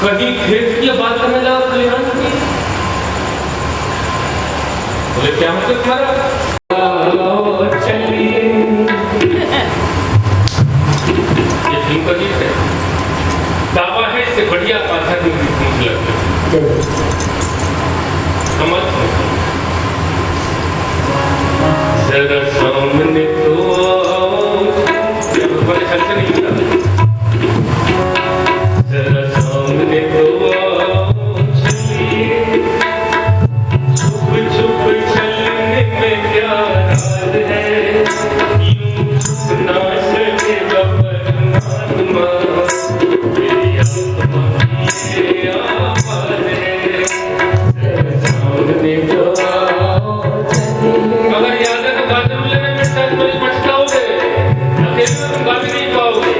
कहीं खेत की बात करने लगा खलिहान की। बोले क्या मतलब तुम्हारा? चलिए ये फिल्म का गीत है, दावा है इससे बढ़िया आध्यात्मिक गीत मुझे लगता है। समझ जरा सामने तो आओ, बड़े हल्के नहीं होता। जरा सामने तो आओ चलिए, छुप छुप चलने में क्या राज है, यूं छुपना सकेगा परमात्मा, मेरी आत्मा की ये आवाज़ है। जरा सामने तो आओ चलिए। अगर याद है तो गाते हुए मेरे साथ कोई पछताओगे, अकेले में तुम गा भी नहीं पाओगे।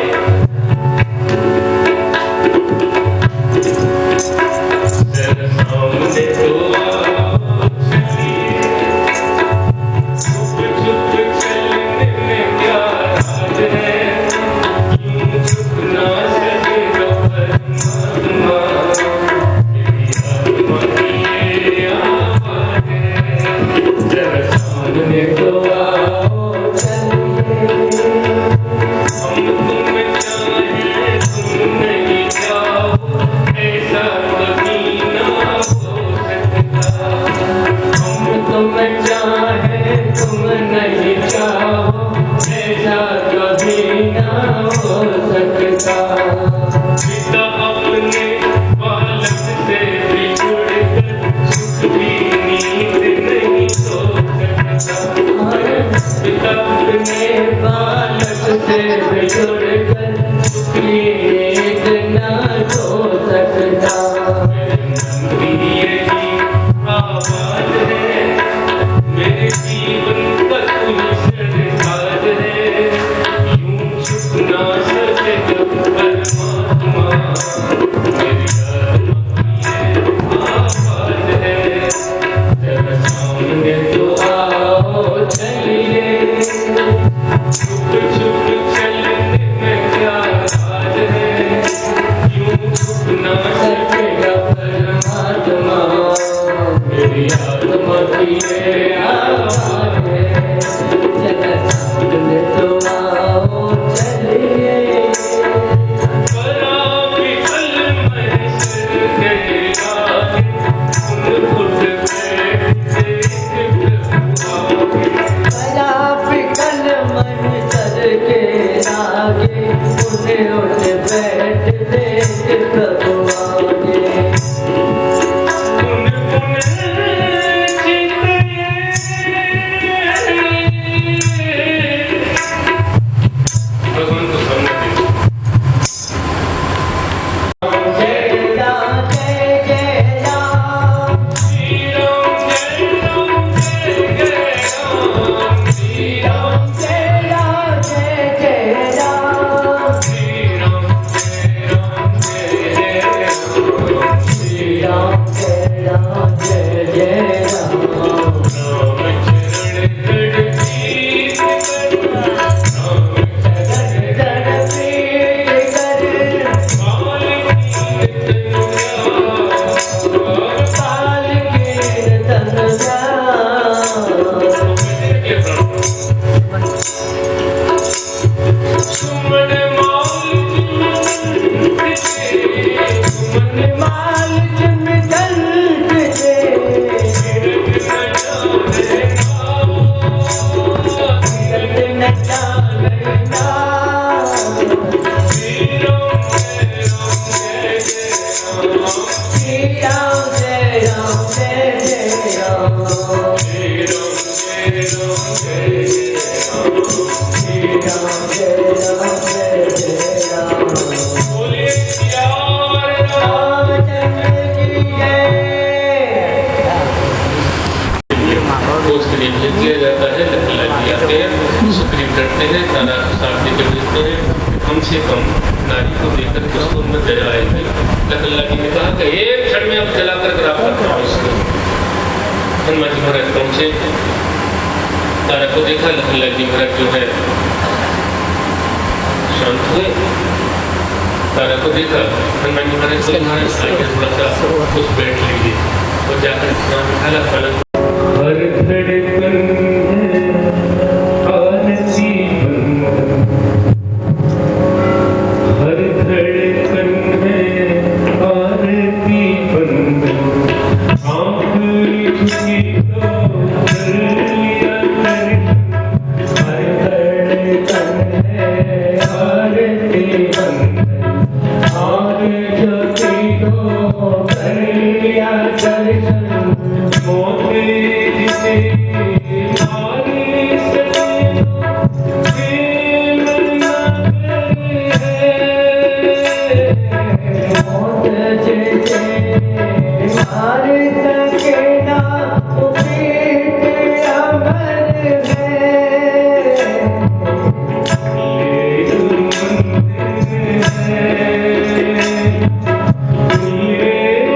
हमसे कम नारी को देखकर उसको उनमें दया आएगी। लखनलाल जी ने कहा कि एक क्षण में अब जलाकर ग्राफ करता हूँ इसको। हनुमान जी महाराज पहुंचे, तारा को देखा, लखनलाल जी महाराज जो है शांत हुए, तारा को देखा, हनुमान जी महाराज को महाराज आगे थोड़ा सा कुछ बैठ लीजिए और जाकर नाम उठाला पलंग। हर धड़कन है आरती बंधन, हर धड़कन है आरती बंधन, आँख झुकी तो कर लिया दर्शन, हर धड़कन है आरती बंधन, आँख झुकी तो कर लिया दर्शन, मोते जिसे मारे सके खेल न करे, मौत जिसे मारे सके ना तो पीठ अमर है, ये मंदिर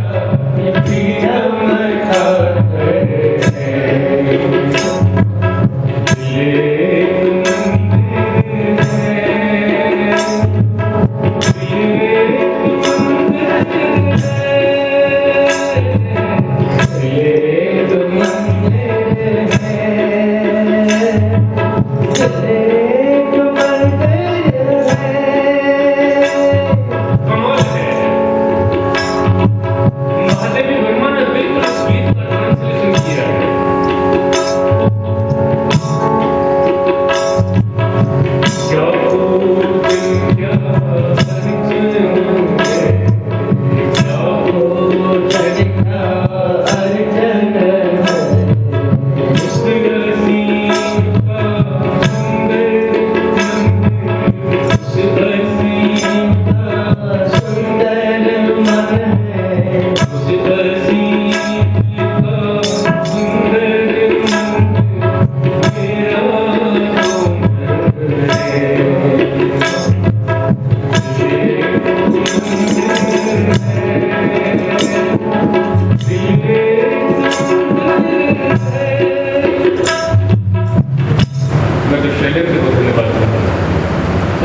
है,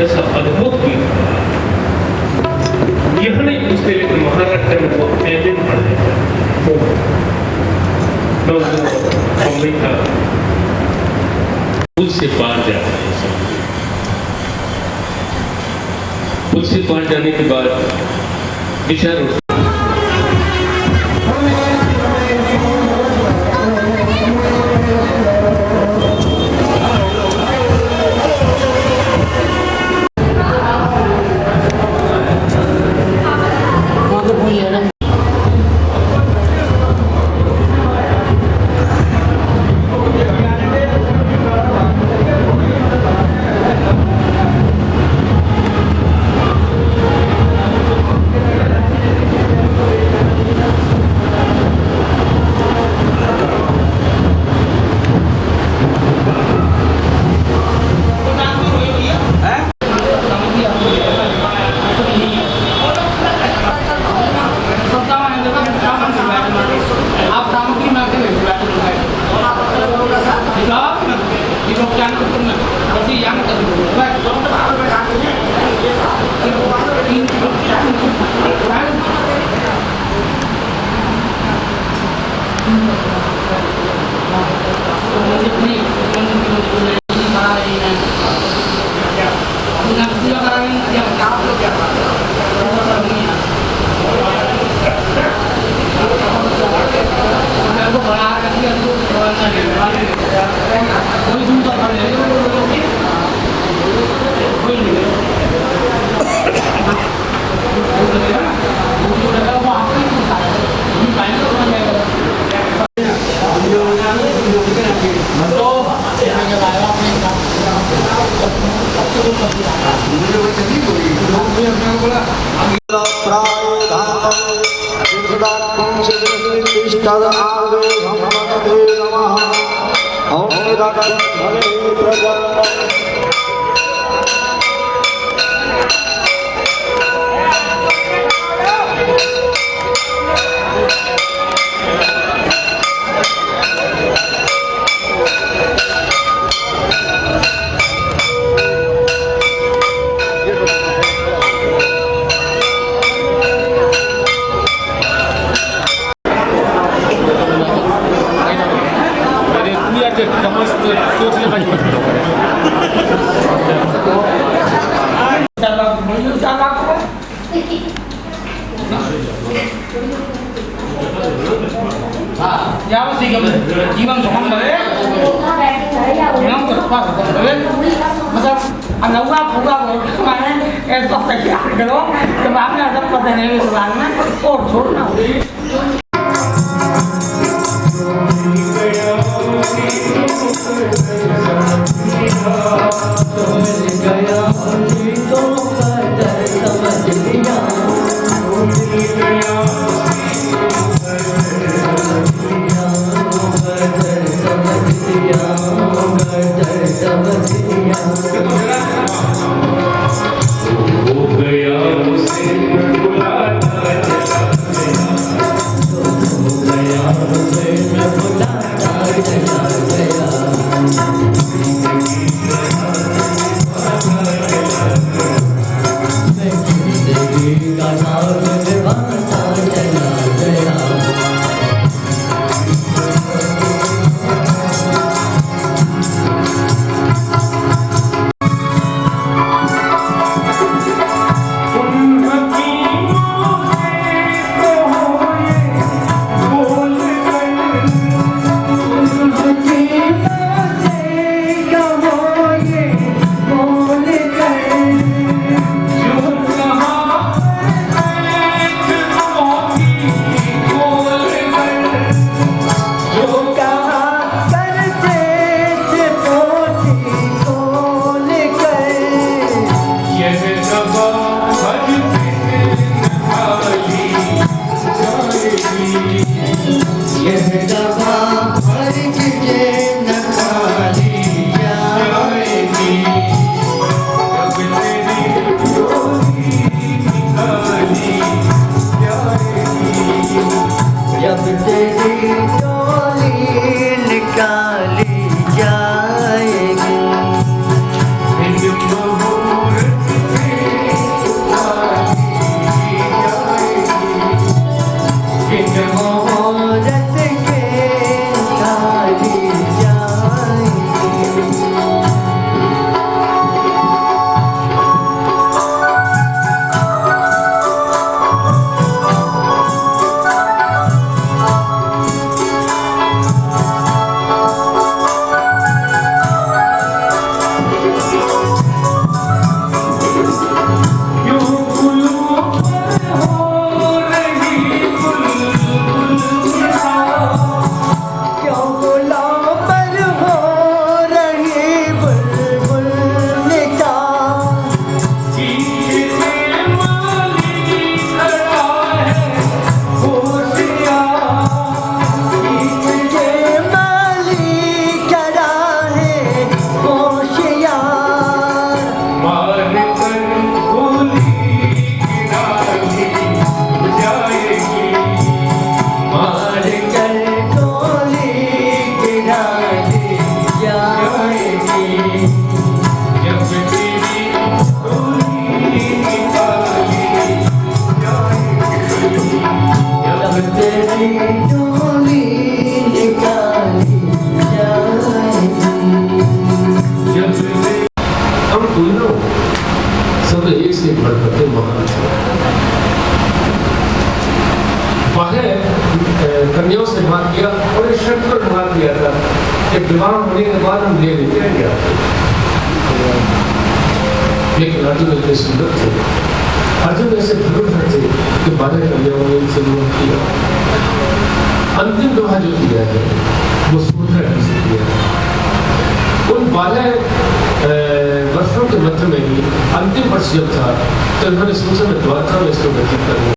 ऐसा अद्भुत गीत था। यह नहीं पूछते लेकिन महाराष्ट्र में वो एलिन पढ़ देता बम्बई था, उससे पार जाता है। उससे पार जाने के बाद विचार giáo sĩ cầm chỉ bằng sống đấy nó được qua được đấy mà sao anh nấu ra cũng ra rồi các bạn em sắp phải cái đó các bạn là sắp có thể này các bạn á ổn số nào đi कन्याओं से बात किया और इस शर्त पर बात किया था कि विवाह होने के बाद हम ले लेते हैं क्या, लेकिन अर्जुन इतने सुंदर थे, अर्जुन ऐसे प्रगुण थे कि 12 कन्याओं ने इनसे विवाह किया। अंतिम विवाह जो किया है वो सुंदर से किया। उन 12 वर्षों के मध्य में ही अंतिम वर्ष जब था तो उन्होंने सोचा मैं द्वारका में इसको व्यतीत करूंगा।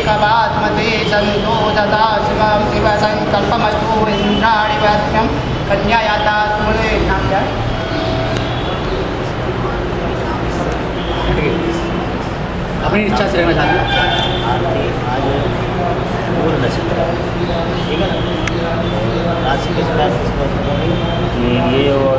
कवात्मते सन्तो सदा शिवं शिवसङ्कल्पमस्तु इन्द्राणि वस्यं कन्यायाता तुम्हारे नाम क्या है? अपनी इच्छा से रहना चाहते हो? ठीक है ना? राशि के साथ ये और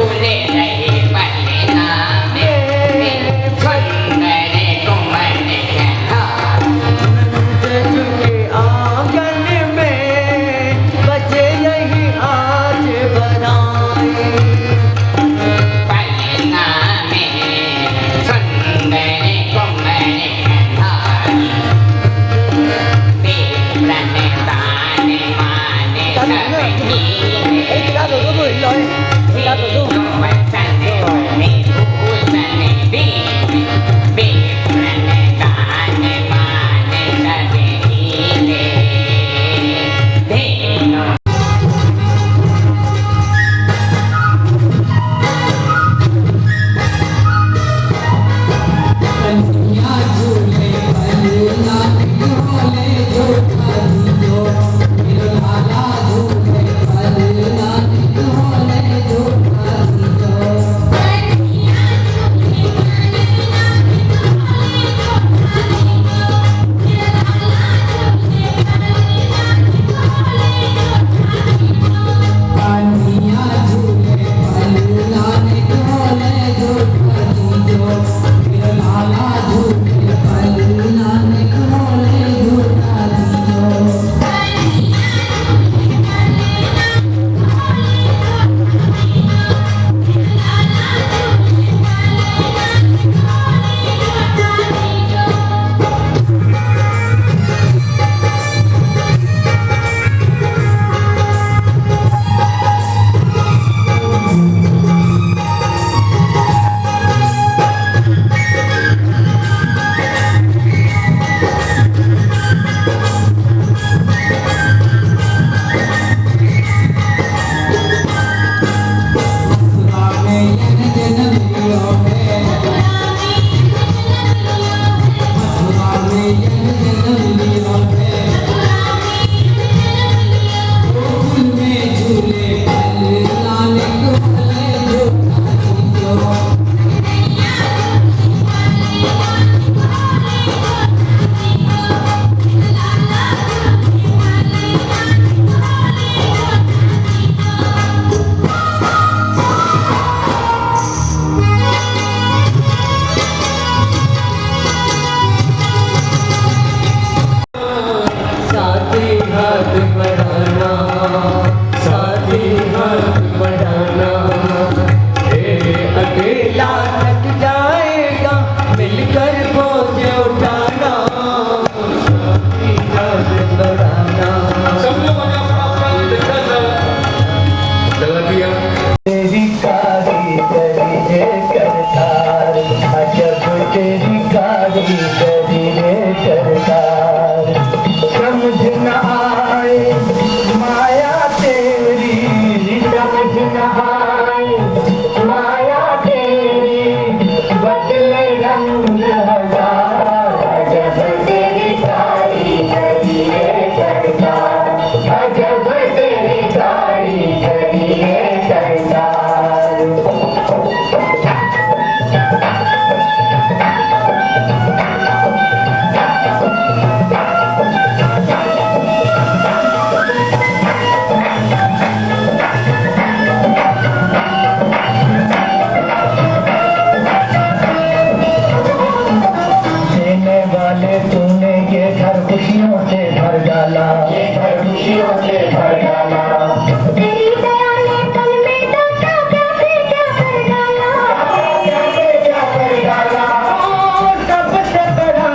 झूले साथी हाथ बढ़ाना, साथी हाथ बढ़ाना। अकेला थक जाएगा मिलकर बोझ उठाना, साथी हाथ बढ़ाना। सब लोग अपना देखा था लगा दिया। तेरी कारीगरी है करतार, अजब तेरी कारीगरी है करतार। समझ न आए माया तेरी, समझ न आए माया तेरी, बदले रंग हजार। अजब तेरी कारीगरी है करतार, अजब तेरी कारीगरी है करतार। देने वाले तूने ये घर खुशियों से भर डाला, ये घर खुशियों से भर डाला। तेरी दया ने तन में डाटा क्या पे क्या कर डाला, क्या पे क्या कर डाला। सबसे बड़ा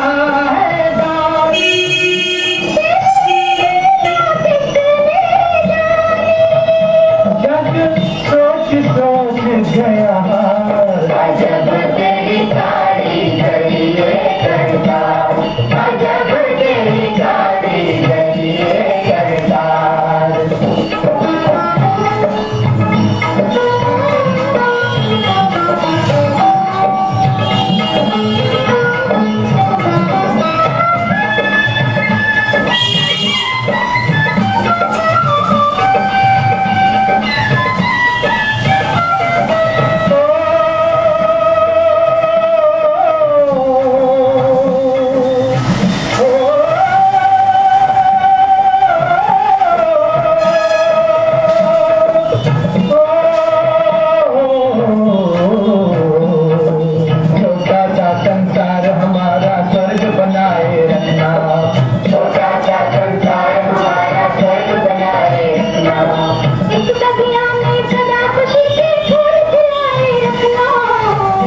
है दानी, जग सोच सोच गया हार। अजब तेरी कारीगरी है करतार, अजब तेरी कारीगरी है करतार। छोटा सा संसार हमारा स्वर्ग बनाए रखना, छोटा सा संसार हमारा स्वर्ग बनाए रखना। इस दुनिया में सदा खुशी के फूल खिलाए रखना,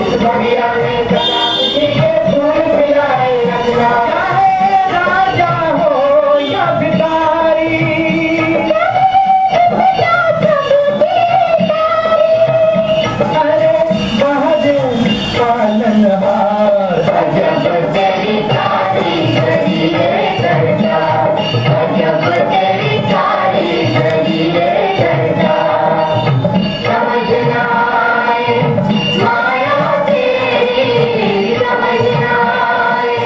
इस दुनिया में सदा खुशी के फूल खिलाए रखना। चाहे राजा हो या भिखारी, अरे बहादुर पालनहार। अजब तेरी कारीगरी है करतार, अजब तेरी कारीगरी है करतार। समझ न आए माया तेरी, समझ न आए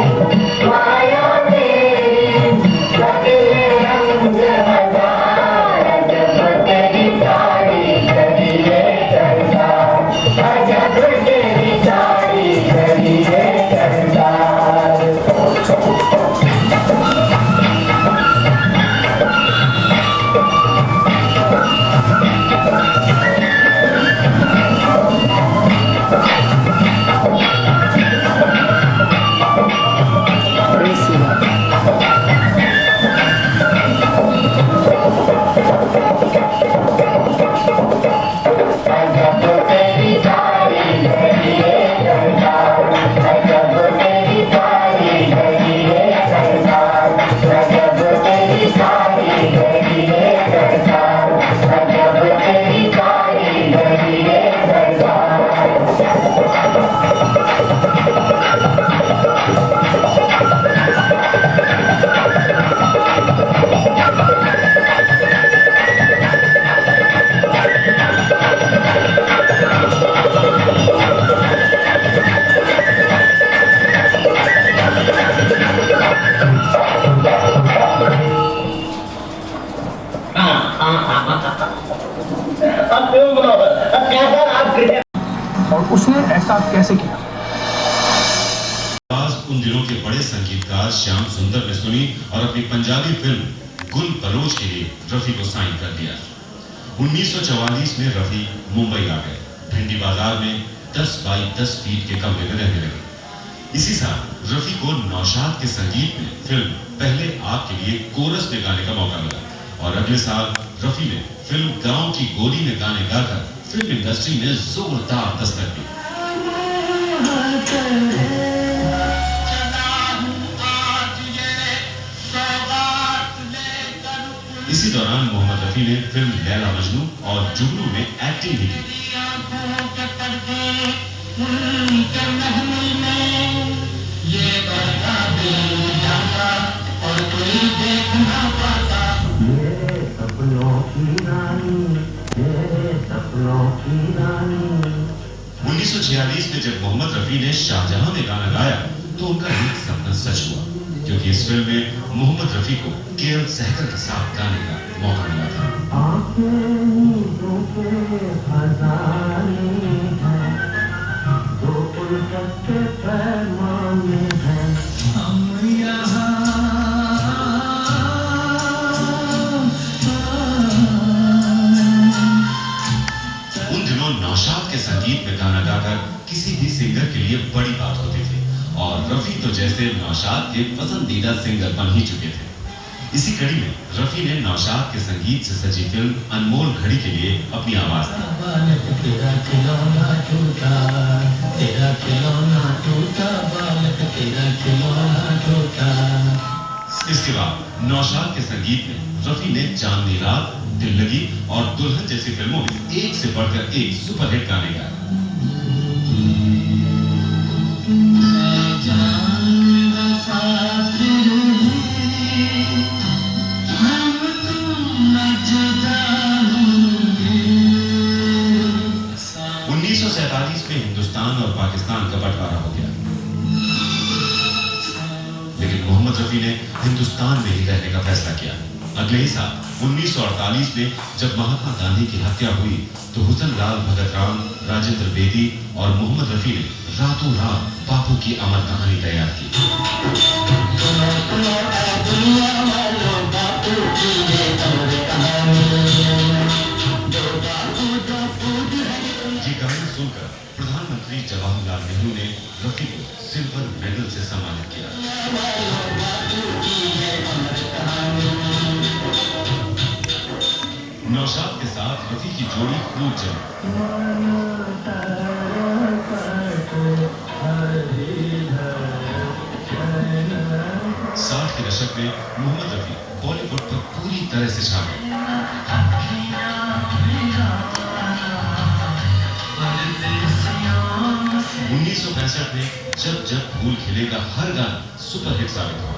माया तेरी, बदले रंग हजार। अजब तेरी कारीगरी है करतार, अजब तेरी कारीगरी है करतार। अजब तेरी कारीगरी है करतार, अजब तेरी कारीगरी है करतार, अजब तेरी कारीगरी है करतार, अजब तेरी कारीगरी है करतार। और उसने ऐसा कैसे किया? आवाज उन दिनों के बड़े संगीतकार श्याम सुंदर ने सुनी और अपनी पंजाबी फिल्म गुल बलोच के लिए रफी को साइन कर दिया। 1944 में रफी मुंबई आ गए। भिंडी बाजार में 10 बाई 10 फीट के कमरे में रहने लगे। इसी साल रफी को नौशाद के संगीत में फिल्म पहले आपके लिए कोरस में गाने का मौका मिला और अगले साल रफी ने फिल्म गांव की गोली में गाने गाकर फिल्म इंडस्ट्री में जोरदार दस्तक दी। इसी दौरान मोहम्मद रफी ने फिल्म लैला मजनू और जुगनू में एक्टिंग भी की। उन्नीस सौ 1946 में जब मोहम्मद रफी ने शाहजहां में गाना गाया तो उनका एक सपना सच हुआ, क्योंकि इस फिल्म में मोहम्मद रफी को केएल सहगल के साथ गाने का मौका मिला था। उन दिनों नौशाद के संगीत में गाना गाकर किसी भी सिंगर के लिए बड़ी बात होती थी और रफी तो जैसे नौशाद के पसंदीदा सिंगर बन ही चुके थे। इसी कड़ी में रफी ने नौशाद के संगीत से सजी फिल्म अनमोल घड़ी के लिए अपनी आवाज दी। इसके बाद नौशाद के संगीत में रफी ने चांदनी रात, दिल लगी और दुल्हन जैसी फिल्मों में एक से बढ़कर एक सुपरहिट गाने गाए। में हिंदुस्तान और पाकिस्तान का बंटवारा हो गया, लेकिन मोहम्मद रफी ने हिंदुस्तान में ही रहने का फैसला किया। अगले ही साल 1948 में जब महात्मा गांधी की हत्या हुई तो हुसन लाल भगत राम, राजेंद्र बेदी और मोहम्मद रफी ने रातों रात बापू की अमर कहानी तैयार की। ये गाना सुनकर प्रधानमंत्री जवाहरलाल नेहरू ने रफी को सिल्वर मेडल से सम्मानित किया। नौशाद के साथ रफी की जोड़ी खूब जमी। 60 के दशक में मोहम्मद रफी बॉलीवुड पर पूरी तरह से छा गए। 1965 में जब जब फूल खिलेगा हर गाना सुपरहिट साबित हुआ।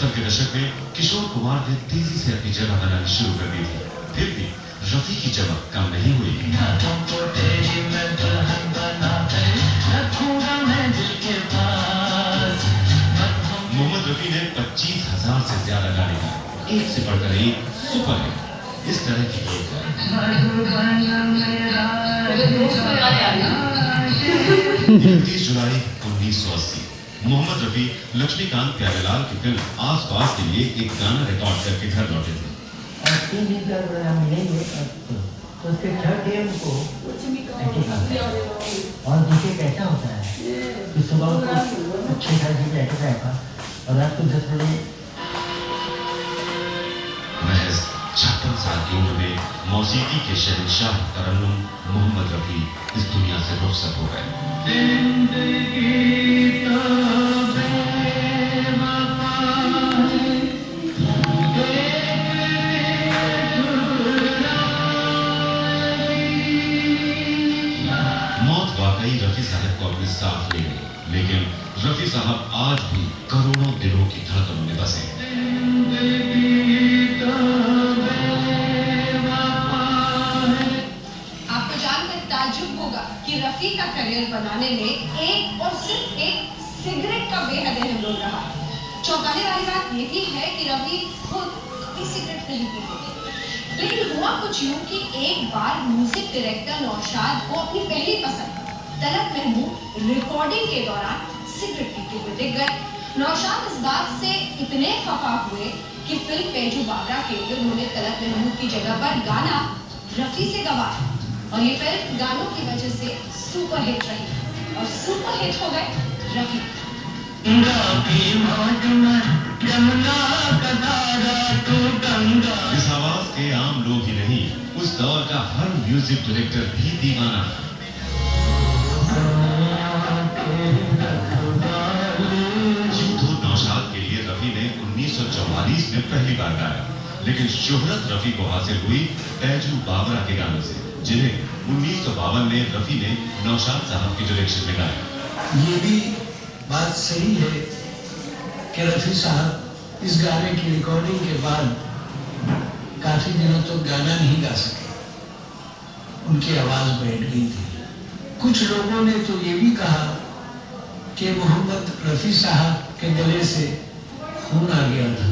के दशक में किशोर कुमार ने तेजी से अपनी जगह बनानी शुरू कर दी थी, फिर भी रफी की जगह कम नहीं हुई। मोहम्मद रफी ने 25,000 से ज्यादा गाने गाए, एक से बढ़कर एक सुपरहिट। इस तरह की 31 जुलाई 1980 मोहम्मद रफी लक्ष्मीकांत प्यारेलाल की फिल्म आस पास के लिए एक गाना रिकॉर्ड करके घर लौटे थे। और 3 दिन तक मिलेंगे तो उसके थर्ड डे उनको और देखिए कैसा होता है कि सुबह अच्छे खासी बैठे रहेगा और रात को 10 बजे। महज 56 साल की उम्र में मौसीकी के शहंशाह तरन्नुम मोहम्मद रफी इस दुनिया से रुखसत हो गए। मौत वाकई रफी साहब को अपने साथ ले गई, लेकिन रफी साहब आज भी करोड़ों दिलों की धड़कनों में बसे। आपको जानकर ताज्जुब होगा कि रफी का करियर बनाने में एक और सिर्फ एक सिगरेट का बेहद अहम रोल रहा। चौंकाने वाली बात ये भी है कि रफी खुद कभी सिगरेट नहीं पीते थे, लेकिन हुआ कुछ यूं कि एक बार म्यूजिक डायरेक्टर नौशाद को अपनी पहली पसंद तलत महमूद रिकॉर्डिंग के दौरान सिगरेट पीते हुए दिख गए। नौशाद इस बात से इतने खफा हुए कि फिल्म पेजू बाबरा के लिए उन्होंने तलत महमूद की जगह पर गाना रफी से गवाया और ये फिल्म गानों की वजह से सुपरहिट रही और सुपरहिट हो गए रफी। इस आवाज के आम लोग ही नहीं, उस दौर का हर म्यूजिक डायरेक्टर भी दीवाना था। नौशाद के लिए रफी ने 1944 में पहली बार गाया, लेकिन शोहरत रफी को हासिल हुई बैजू बाबरा के गानों से, जिन्हें 1952 में रफी ने नौशाद साहब के डायरेक्शन में गाया। ये भी बात सही है कि रफी साहब इस गाने की रिकॉर्डिंग के बाद काफी दिनों तक गाना नहीं गा सके, उनकी आवाज बैठ गई थी। कुछ लोगों ने तो ये भी कहा कि मोहम्मद रफी साहब के गले से खून आ गया था।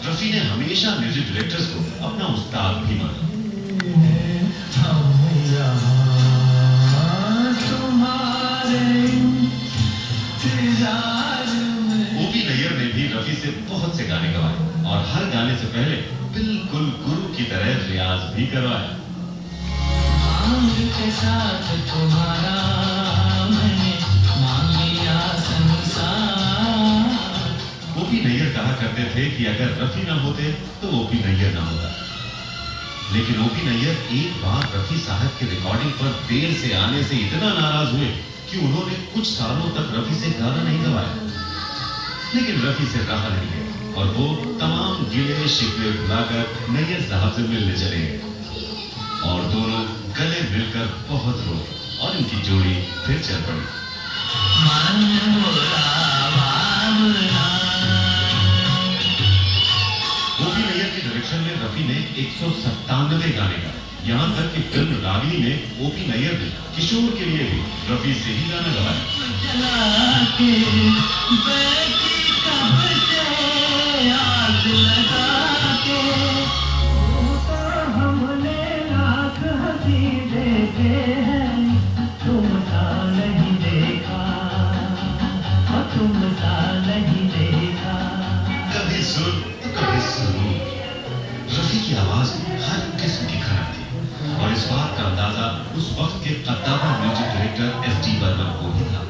रफी ने हमेशा म्यूजिक डायरेक्टर्स को अपना उस्ताद भी माना। ओपी नैयर ने भी रफी से बहुत से गाने गवाए और हर गाने से पहले बिल्कुल गुरु की तरह रियाज भी करवाया। के साथ तुम्हारा मैंने मांगिया संसार। ओपी नैयर कहा करते थे कि अगर रफी ना होते तो ओपी नैयर ना होता, लेकिन ओपी नैयर एक बार रफी साहब के रिकॉर्डिंग पर देर से आने से इतना नाराज हुए कि उन्होंने कुछ सालों तक रफी से गाना नहीं गवाया। लेकिन रफी से रहा नहीं गया और वो तमाम गिले शिकवे भुलाकर नैयर साहब से मिलने चले गए और दोनों गले मिलकर बहुत रोए और इनकी जोड़ी फिर चल पड़ी। ओपी नैयर के डायरेक्शन में रफी ने 197 गाने गाए, यहाँ तक कि फिल्म रागिनी में ओपी नैयर ने किशोर के लिए भी रफी से ही गाना गवाया। कभी सुर तो कभी सुरूर। रफी की आवाज में हर किस्म की खनक थी और इस बात का अंदाजा उस वक्त के कद्दावर म्यूजिक डायरेक्टर एस.डी. बर्मन को भी था।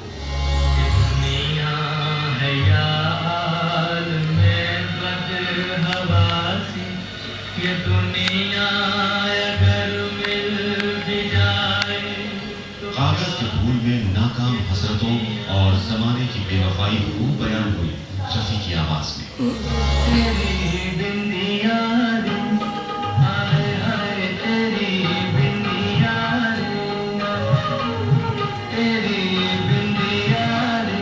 दुनिया है यार में बदहवासी, ये दुनिया अगर मिल भी जाए। कागज के फूल में नाकाम हसरतों और जमाने की बेवफाई खूब बयान हुई रफी की आवाज में। तेरी बिंदिया रे, हाय हाय तेरी बिंदिया रे, तेरी बिंदिया रे।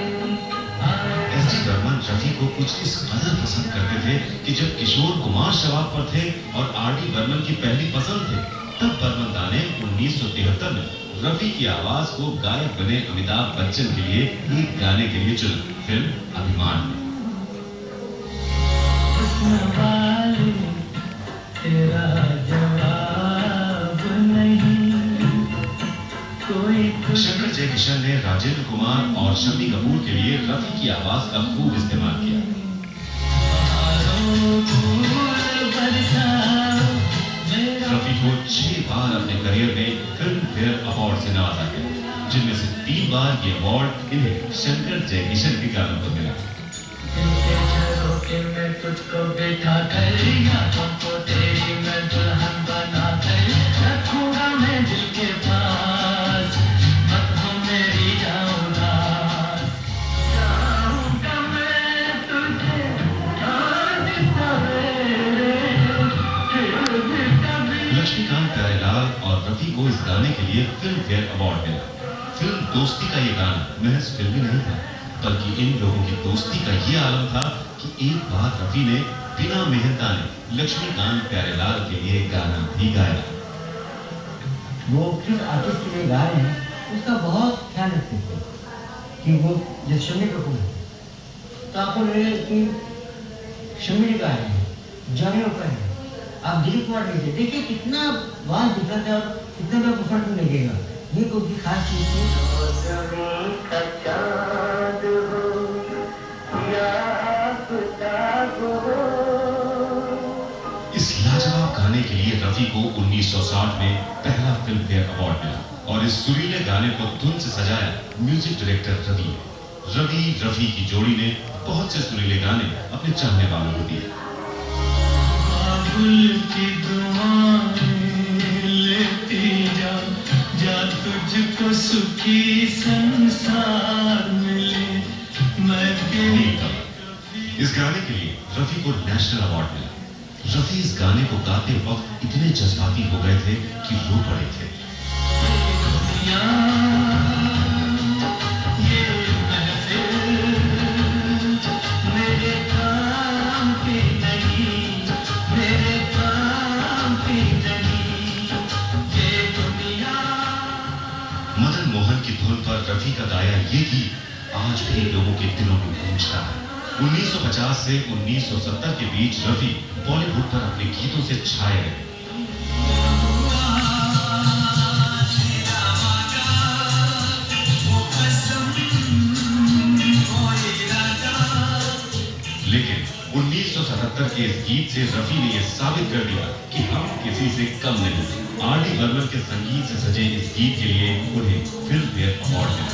एस.डी. बर्मन रफी को कुछ इस कदर पसंद करते थे कि जब किशोर कुमार शबाब पर थे और आर.डी. बर्मन की पहली पसंद थे, तब बर्मन दा ने 1973 में रफी की आवाज को गायक बने अमिताभ बच्चन के लिए एक गाने के लिए चुना, फिल्म अभिमान में। तेरा जवाब नहीं कोई। शंकर जयकिशन ने राजेंद्र कुमार और शम्मी कपूर के लिए रफी की आवाज का खूब इस्तेमाल किया। रफी को 6 बार अपने करियर में फिल्म फेयर अवार्ड से नवाजा गया, जिनमें से 3 बार ये अवार्ड इन्हें शंकर जयकिशन के गानों पर मिला। मैं तुझको बैठा कर तुमको तेरी मैं दुल्हन बना कर रखूंगा मैं दिल के पास, मत हो मेरी जाऊंगा मैं तुझे आज सवेरे। लक्ष्मीकांत प्यारेलाल और रफी को इस गाने के लिए फिल्म फेयर अवार्ड मिला। फिल्म दोस्ती का ये गाना महज फिल्मी नहीं था, बल्कि इन लोगों की दोस्ती का ये आलम था कि एक बार रफी ने बिना मेहनताने लक्ष्मीकांत प्यारेलाल के लिए गाना भी गाया। वो किस आर्टिस्ट के लिए गा रहे हैं उसका बहुत ख्याल रखते थे कि वो जैसे शम्मी कपूर है तो आपको लगे कि शम्मी गा रहे हैं, जॉनी ऊपर है। आप दिलीप कुमार लीजिए, देखिए कितना वास्ट डिफरेंस है और कितना में आपको फर्क लगेगा। ये कोई खास चीज थी। इस लाजवाब गाने के लिए रफी को 1960 में पहला फिल्म फेयर अवार्ड मिला और इस सुरीले गाने को धुन से सजाया म्यूजिक डायरेक्टर रवि ने। रफी की जोड़ी ने बहुत से सुरीले गाने अपने चाहने वालों को दिए। तुझको सुखी संसार मिले मैं इस गाने के लिए रफी को नेशनल अवार्ड मिला। रफी इस गाने को गाते वक्त इतने जज्बाती हो गए थे कि रो पड़े थे। मेरे काम पे नहीं, मेरे काम पे नहीं, ये दुनिया। मदन मोहन की धुन पर रफी का गाया ये गीत आज भी लोगों के दिलों में गूंजता है। 1950 से 1970 के बीच रफी बॉलीवुड पर अपने गीतों से छाए रहे। लेकिन 1977 के इस गीत से रफी ने यह साबित कर दिया कि हम किसी से कम नहीं। आर.डी. बर्मन के संगीत से सजे इस गीत के लिए उन्हें फिल्म फेयर अवार्ड मिला।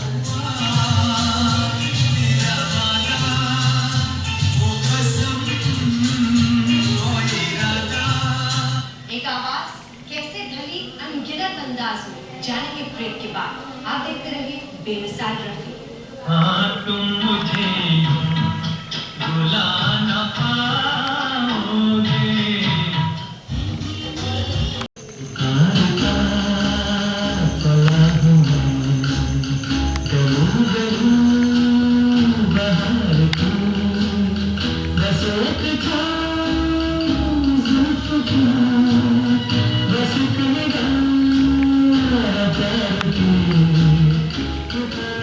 एक आवाज कैसे ढली अनगिनत अंदाज में। जाने के ब्रेक के बाद आप देखते रहिए बेमिसाल रफी। हाँ तुम मुझे भुला न पाओगे।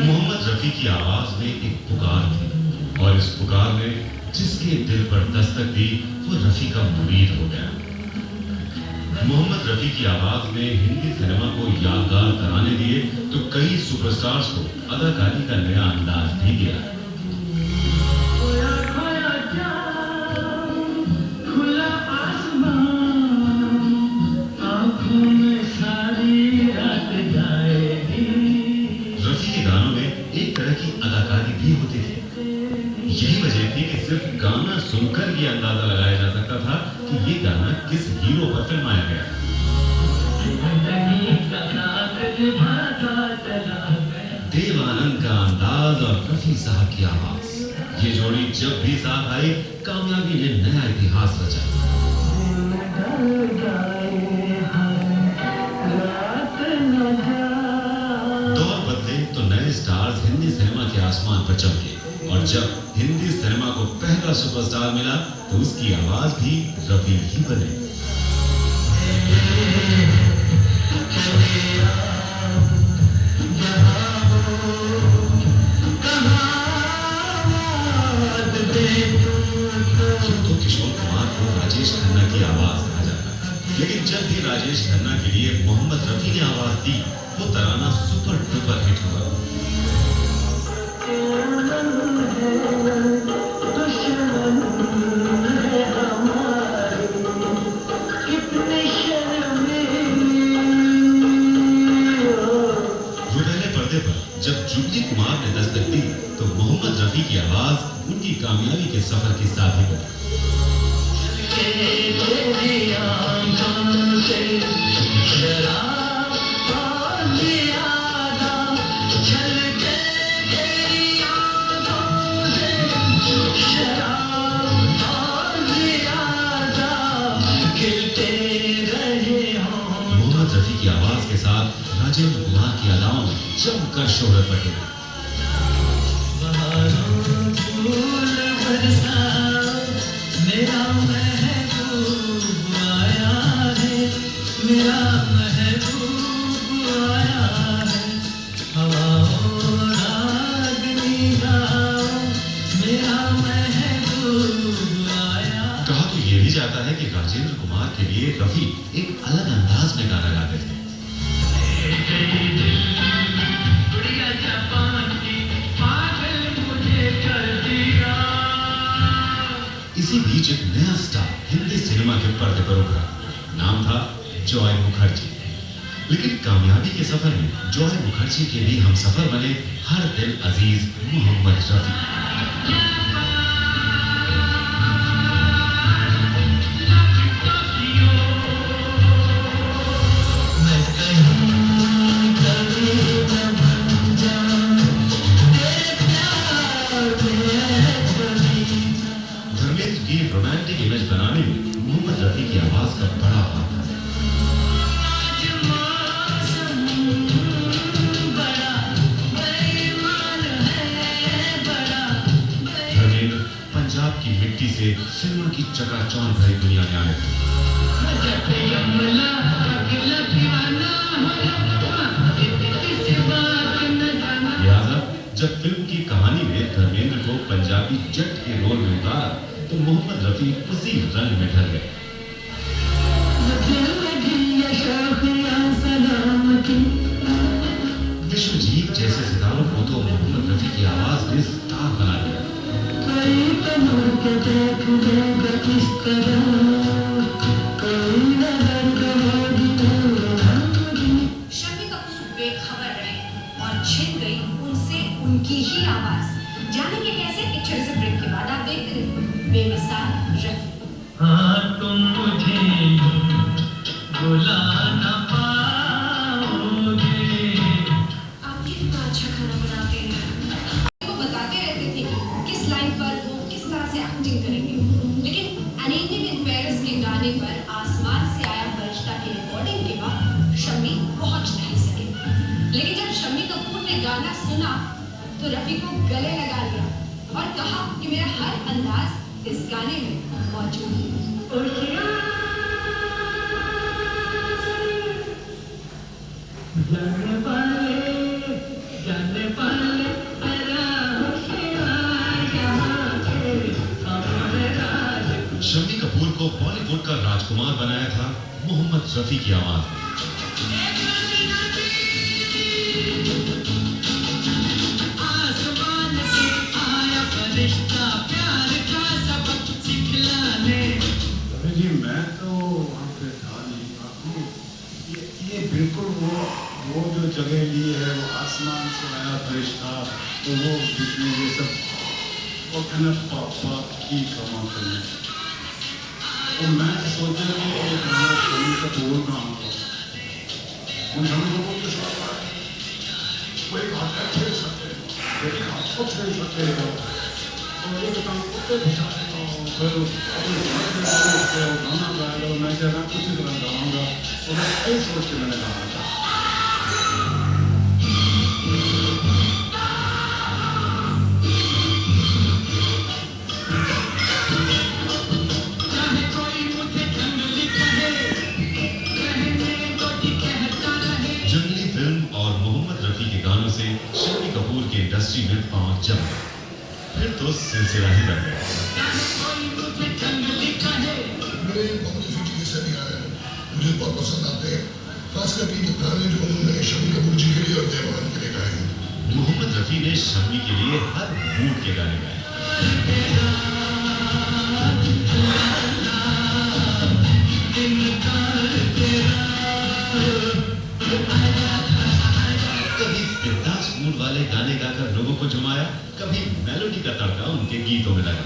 मोहम्मद रफी की आवाज में एक पुकार थी और इस पुकार में जिसके दिल पर दस्तक दी वो रफी का मुरीद हो गया। मोहम्मद रफी की आवाज में हिंदी सिनेमा को यादगार कराने दिए तो कई सुपरस्टार्स को अदाकारी का नया अंदाज भी दिया। खुला आसमान आंखों में सारी रात जाएगी। रफी के गानों में एक तरह की अदाकारी भी होती थी। यही वजह थी कि सिर्फ गाना सुनकर ये अंदाजा लगाया जा सकता था कि ये गाना किस हीरो पर फिल्माया गया। देवानंद का अंदाज और रफी साहब की आवाज, ये जोड़ी जब भी साथ आई कामयाबी ने नया इतिहास रचा। दौर बदले तो नए स्टार्स हिंदी सिनेमा के आसमान पर चमके और जब हिंदी सिनेमा को पहला सुपरस्टार मिला तो उसकी आवाज भी रफी ही बने। तो किशोर कुमार को राजेश खन्ना की आवाज कहा जाता है, लेकिन जब भी राजेश खन्ना के लिए मोहम्मद रफी ने आवाज दी वो तराना सुपर डुपर हिट हुआ। रुपहले पर्दे पर जब जूली कुमार ने दस्तक दी तो मोहम्मद रफी की आवाज उनकी कामयाबी के सफर की साथी बनी। मोहम्मद रफी की आवाज के साथ राजेंद्र कुमार की अदाओं में जमकर शोहरत बढ़ी। मेरा महबूब आया है, मेरा महबूब आया है, हवाओं रागनी गाओ, मेरा महबूब आया। कहा तो ये भी जाता है कि राजेंद्र कुमार के लिए रफी एक अलग अंदाज में गाना गाते थे। इसी बीच एक नया स्टार हिंदी सिनेमा के पर्दे पर उभरा। नाम था जॉय मुखर्जी। लेकिन कामयाबी के सफर में जॉय मुखर्जी के भी हम सफर बने हर दिल अजीज मोहम्मद रफी। धर्मेंद्र की रोमांटिक इमेज बनाने में मोहम्मद रफी की आवाज का बड़ा हाथ था। पंजाब की मिट्टी से सिनेमा की चकाचौंध भरी दुनिया में आए थे। लिहाजा जब फिल्म की कहानी में धर्मेंद्र को पंजाबी जट के रोल में उतारा तो मोहम्मद रफी उसी रंग में ढल गए। विश्वजीत जैसे सितारों को तो मोहम्मद रफी की आवाज ने स्टार बना दिया। शम्मी कपूर बेखबर रहे और छिन गई उनसे उनकी ही आवाज। जानेंगे कैसे? एक छोटे से ब्रेक के बाद आप देखते रहिए बेमिसाल रफी। हाँ तुम मुझे बुला ना पाओगे। आप कितना अच्छा खाना बनाते हैं। वो बताते रहते थे किस लाइन पर वो किस तरह से एक्टिंग करेंगे। लेकिन एन इवनिंग इन पेरिस के गाने पर आसमान से आया फरिश्ता की रिकॉर्डिंग के बाद शम्मी पहुंच नहीं सके। लेकिन जब शम्मी कपूर ने गाना सुना तो रफी को गले लगा लिया और कहा कि मेरा हर अंदाज इस गाने में मौजूद है। शम्मी कपूर को बॉलीवुड का राजकुमार बनाया था मोहम्मद रफी की आवाज में। आसमान से आया फरिश्ता प्यार का सबक सिखलाने। जी मैं तो वहाँ पे था नहीं। ये बिल्कुल वो जो जगह ली है वो आसमान से आया फरिश्ता तो वो जितने ये सब वो कहना पापा की कमा करने। तो मैं सोचा कि ये गाना शम्मी कपूर का होगा। उन शम्मी कपूर के साथ कोई घाटा खेल सकते हैं, कोई घाटा खेल सकते हैं और ये काम करते फिर गाना गाएगा। मैं कह रहा कुछ तरह गाऊंगा तो मैं यही सोच के मैंने गाना था। जंगली फिल्म और मोहम्मद रफी के गानों से शम्मी कपूर की इंडस्ट्री में पहुंच जम गई। फिर तो सिलसिला ही बन गया। मुझे बहुत पसंद आते हैं, खासकर कि जो गाने जो उन्होंने शम्मी कपूर जी के लिए और देवान के लिए गाए हैं। मोहम्मद रफी ने शम्मी के लिए हर मूड के गाने गाए। कभी बिंदास मूड वाले गाने गाकर लोगों को जमाया, कभी मेलोडी का तड़का उनके गीतों में लगा।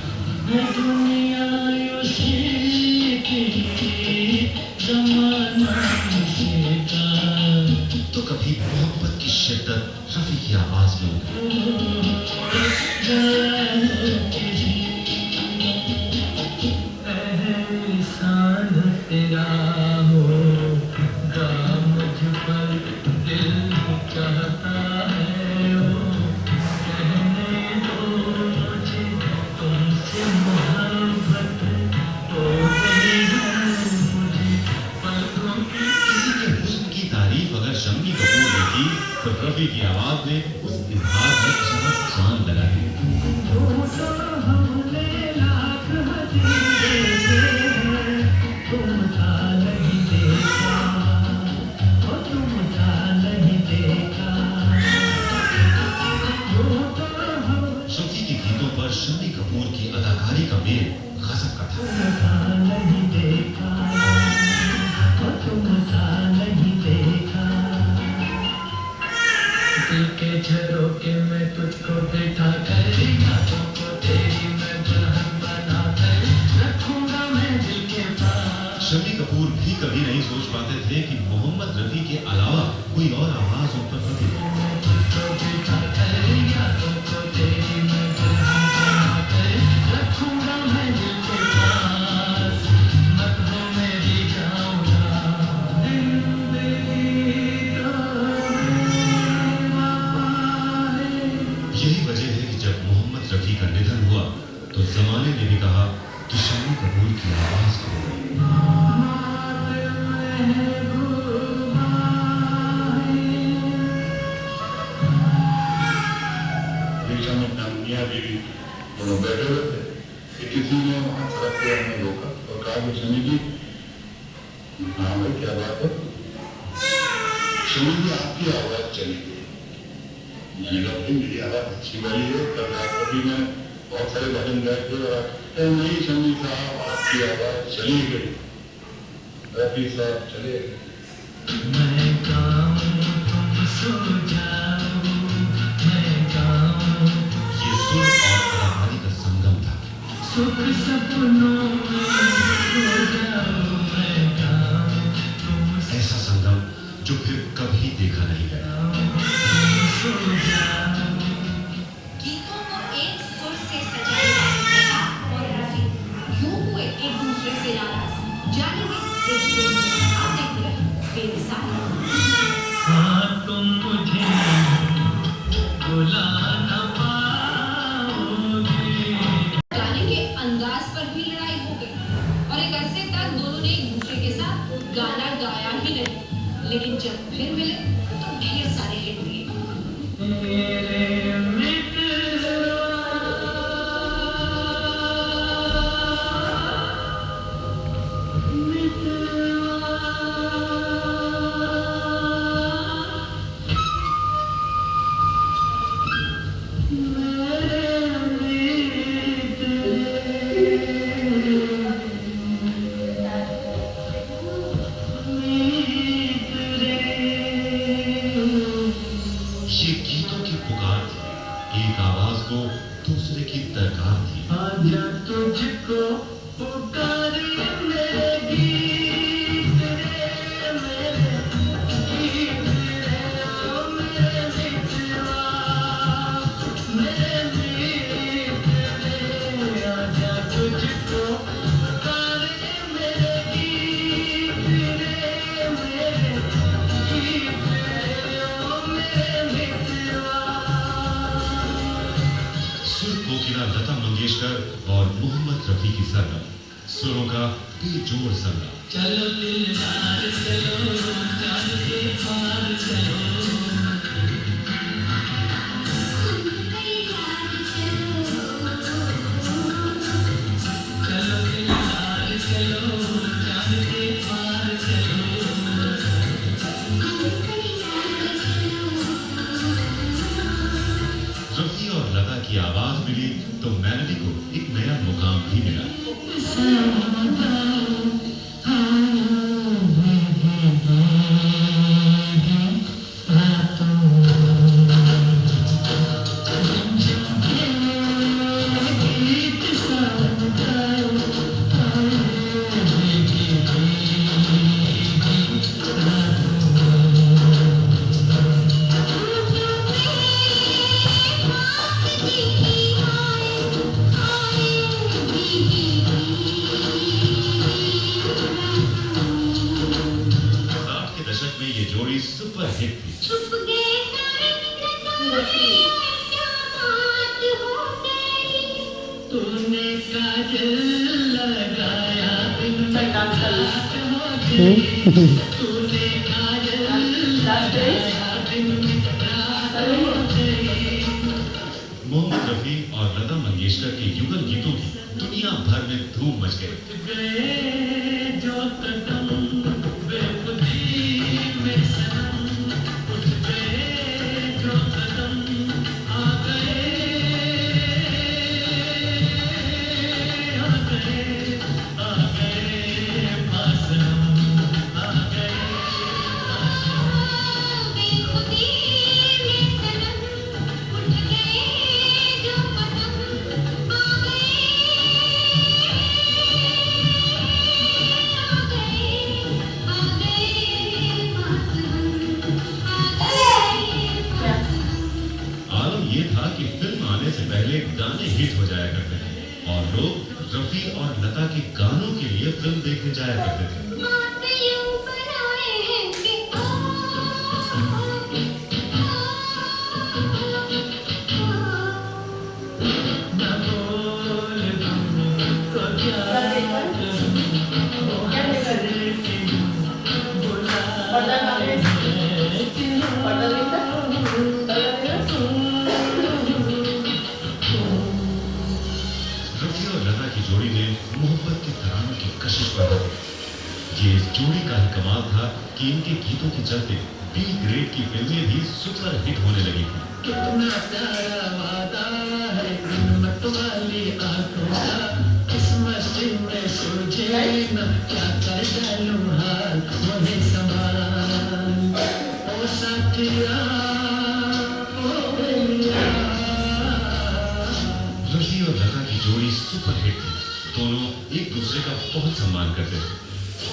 तो कभी मोहब्बत की शिद्दत रफी की आवाज में शम्मी कपूर ने की तो रफी की आवाज ने उस इजहार में चार चांद लगा दिए। कपूर की अदाकारी का मेल गजब का था। दिल के झरोखे में तुझको बैठा कर यादों को तेरी मैं दुल्हन बना कर रखूंगा मैं दिल के पास। शम्मी कपूर भी कभी नहीं सोच पाते थे कि मोहम्मद रफी के अलावा कोई और आवाज उन पर फंसे। तुझको बैठा कर यादों को तेरी मैं दुल्हन बना कर रखूंगा मैं दिल के पास। मत हो मेरी जाऊंगा यही वजह है कि जब मोहम्मद रफी का निधन हुआ तो जमाने ने भी कहा कि शम्मी कपूर की आवाज खो गई। बीवी दोनों बैठे हुए थे कि किसी ने वहां सड़क पे हमें रोका और कहा कि शमी जी, हाँ भाई क्या बात है? शमी जी आपकी आवाज चली गई। मैंने कहा भाई मेरी आवाज अच्छी वाली है, कल रात को भी मैं बहुत सारे भजन गाए थे और नहीं शमी साहब आपकी आवाज चली गई। रफी साहब चले गए। मैं गाऊं तुम सो जाओ, मैं गाऊं ये सुर और अदाकारी का संगम था। सुख सपनों में खो जाओ, मैं गाऊं तुम ऐसा संगम जो फिर कभी देखा नहीं गया। सो जाओ। गीतों को एक सुर से सजाए लता और रफी यूं हुए एक दूसरे से नाराज, जानेंगे एक दिन आप देखते रहे बेमिसाल। हाँ तुम मुझे बुला न पाओगे। गाने के अंदाज पर भी लड़ाई हो गई और एक अरसे तक दोनों ने एक दूसरे के साथ गाना गाया ही नहीं, लेकिन जब फिर मिले तो ढेर सारे हिट दिए। ये गीतों की पुकार थी, एक आवाज को दूसरे की दरकार थी। आजा तुझको पुकारे मेरे गीत रे, मेरे गीत रे, ओ मेरे मितवा, मेरे गीत रे। आजा तुझको पुकारे मेरे गीत रे, मेरे गीत रे, ओ मेरे मितवा। सुर कोकिला लता मंगेशकर और मोहम्मद रफी की सरगम, सुरों का बेजोड़ संगम। चलो दिलदार चलो, चांद के पार चलो। चलो दिलदार चलो, चांद के पार चलो। रफी और लता की आवाज मिली तो मेलोडी को एक नया मुकाम भी मिला। सुपर हिट थी। छुप गए सारे तारे, क्या बात हो गई। तूने काजल लगाया दिन में रात हो गई। तूने काजल लगाया दिन में रात हो गई। मोहम्मद रफी और लता मंगेशकर के युगल गीतों की दुनिया भर में धूम मच गई। गए जो कदम बेखुदी में सनम, उठ गए जो कदम आ गए। हिट हो जाया करते थे और लोग रफी और लता के गानों के लिए फिल्म देखने जाया करते थे। जोड़ी ने मोहब्बत के तरानों की कशिश बढ़ा दी। ये इस जोड़ी का ही कमाल था कि इनके गीतों के चलते बी ग्रेड की फिल्में भी सुपर हिट होने लगी थी। कितना प्यारा वादा है हिम्मत वाली आंखों का, किस्मत में सोचे न क्या कर डालूं हाथ मोहे समान। ओ साथिया ओ बेलिया। रफी और लता की जोड़ी सुपर हिट थी। दोनों एक दूसरे का बहुत सम्मान करते थे,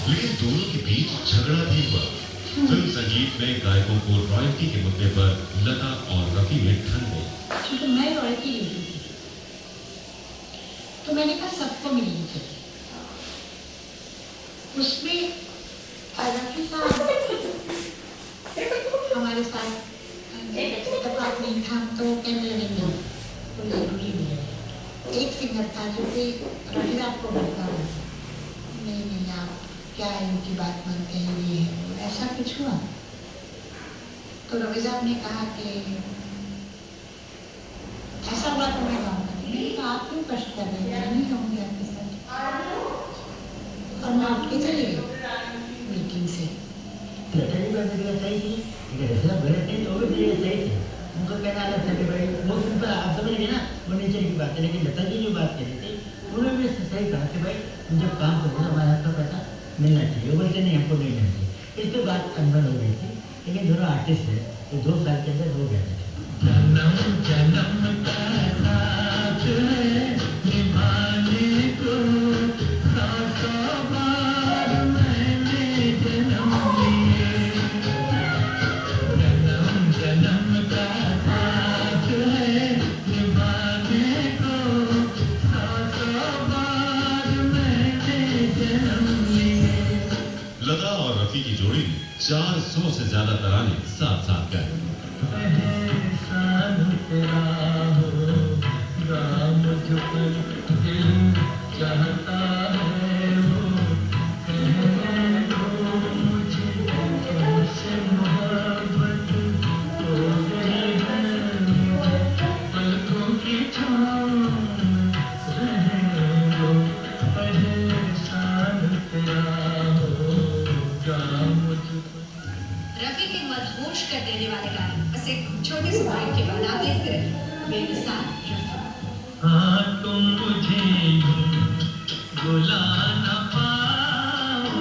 लेकिन दोनों के बीच झगड़ा भी हुआ। फिल्म संगीत में गायकों को रॉयल्टी के मुद्दे पर लता और रफी में ठन गई। तो मैं रॉयल्टी लेती थी, तो मैंने कहा सबको मिलनी चाहिए। उसमें रफी साहब हमारे साथ इत्तेफाक नहीं था, तो कहने लगे तो जरूरी भी है। एक सिंगर था जो कि रफी साहब को बोलता है नहीं आप क्या इनकी बात मानते हैं, ये है वो, ऐसा कुछ हुआ। तो रफी साहब ने कहा कि ऐसा हुआ तो मैं गाऊंगा नहीं। तो आप क्यों कष्ट कर रहे हैं, नहीं गाऊंगी आपके साथ। और मैं उठ के चली गई मीटिंग से। सही थी, उनका कहना अलग था कि भाई वो सिंपल आप समझ गए ना, वो नेचर की बात है। लेकिन लता जी जो बात कह रही थी उन्होंने भी सही कहा कि भाई जब काम करते हैं हमारे हाथ का पैसा मिलना चाहिए, वो बोलते नहीं हमको नहीं मिलना चाहिए। इस पर बात अनबन हो गई थी, लेकिन दोनों आर्टिस्ट है तो 2 साल के अंदर हो गया था। जन्म जन्म का साथ है निभाने को, 100 बार मैंने जन्म लिए। जन्म जन्म का साथ है निभाने को, 100 बार मैंने जन्म लिए। लता और रफी की जोड़ी ने 400 से ज्यादा तराने साथ साथ गाए। तेरा होगा मुझको दिल चाहता है वो, कह दो मुझे तुमसे मोहब्बत हो गई है, पलकों की छाँव रह दो, एहसान तेरा होगा मुझको। रफी के मदहोश कर देने वाले गाने बस एक छोटे से ब्रेक के बाद आप देखते रहिए बेमिसाल रफी। हाँ तुम मुझे बुला न पाओगे,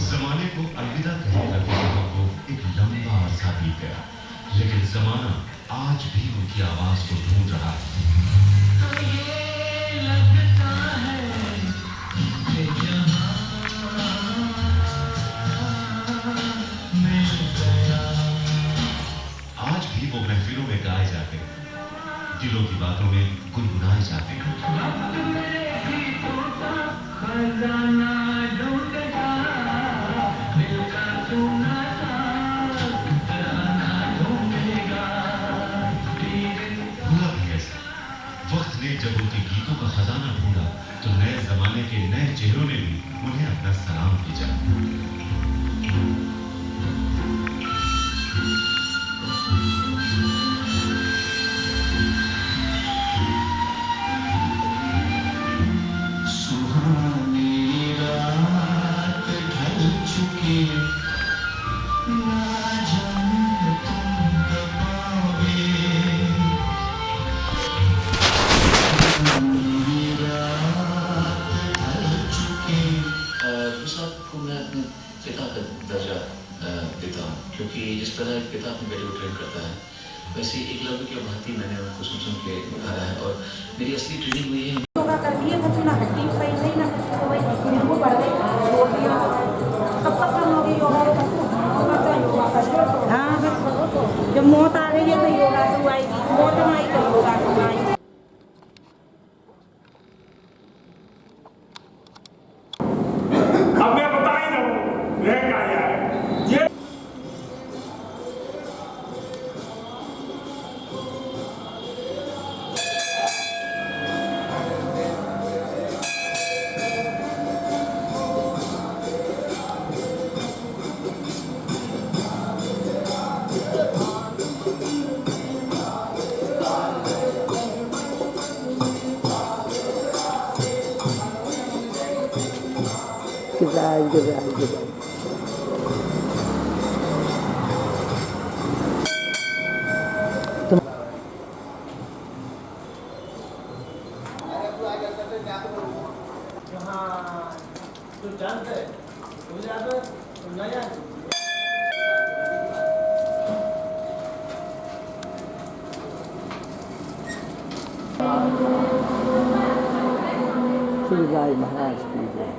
जमाने को अलविदा कहने लगे लोगों को एक लंबा अरसा बीत गया, लेकिन जमाना आज भी उनकी आवाज को ढूंढ रहा है। तो ये लगता है कि जहाँ मिल गया। आज भी वो महफिलों में गाए जाते हैं, दिलों की बातों में गुनगुनाए जाते हैं। खजाना ढूंढता दिल का सुना तराना ढूंढेगा। हुआ भी ऐसा, वक्त ने जब उनके गीतों का खजाना ढूंढा तो नए जमाने के नए चेहरों ने भी उन्हें अपना सलाम भेजा। सुहानी रात ढल चुकी, ना जाने तुम कब आओगे। सुहानी रात ढल चुकी। मुसाफ को मैं अपने पिता का दर्जा देता हूँ, क्योंकि जिस तरह एक पिता अपने बेटे को ट्रेन करता है, वैसे एकलव्य की भांति मैंने उनको सुन के निखारा है। और मेरी असली ट्रेनिंग हुई है। योगा कर लिए बच्चे ना हड्डी सही नहीं ना वो बढ़ गई छोड़ दिया। कब तक हम लोग योगा करते हैं, योगा कर शिवराज महाराज की जय।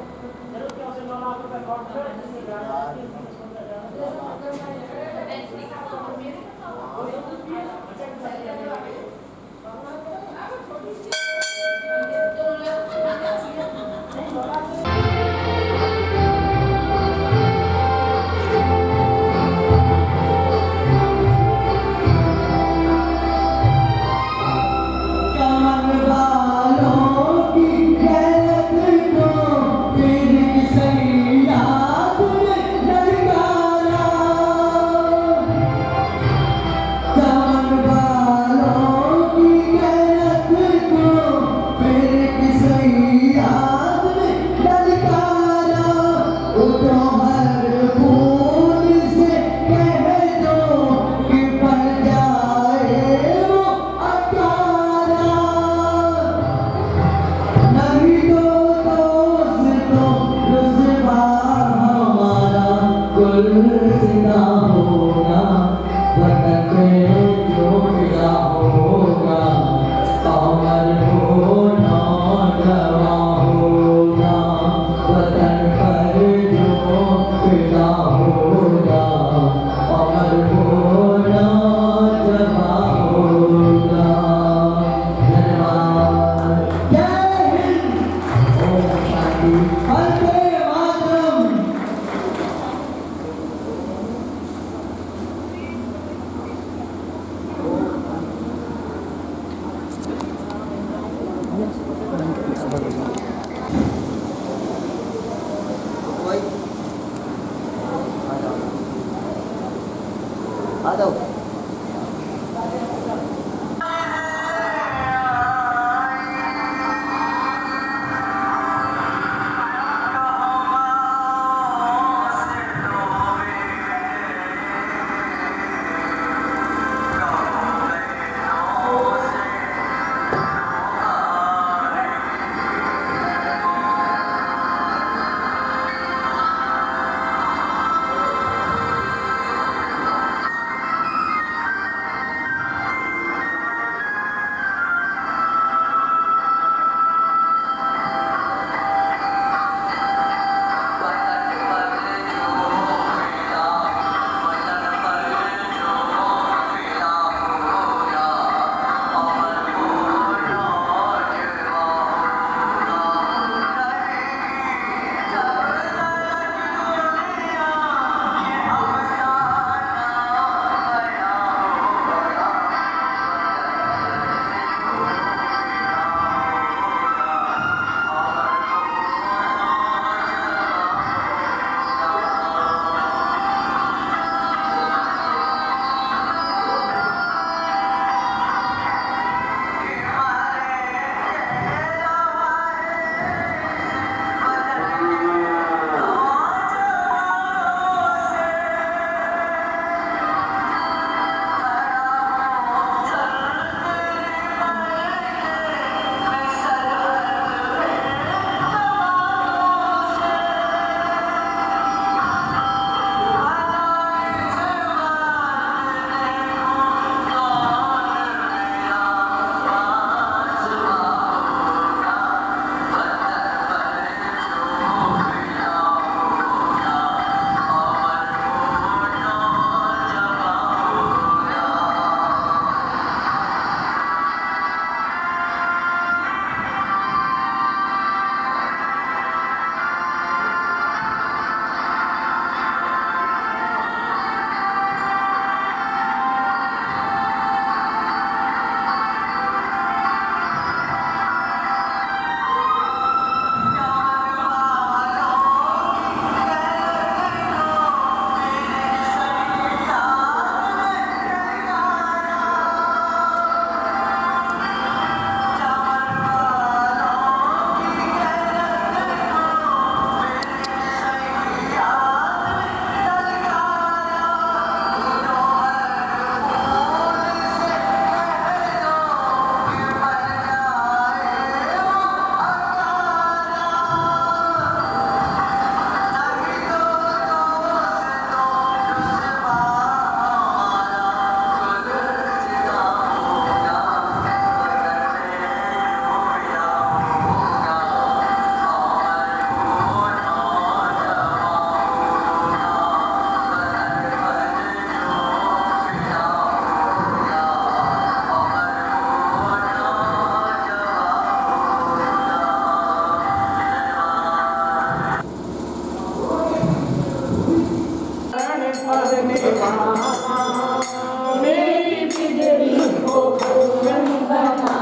मेरी बिजली को रोशन बनाना,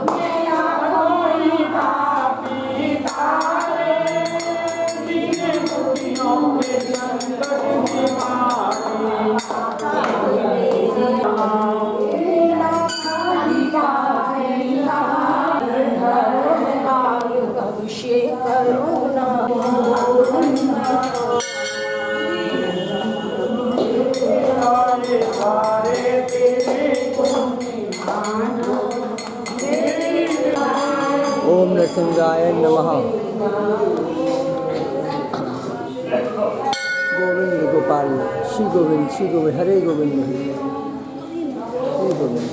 मेरा कोई पापी तारे, दीन दुखियों के संकट निवारे, अभिषेक करुणा ओम नृसिंहाय नमः। गोविंद गोपाल श्री गोविंद हरे गोविंद हरे गोविंद।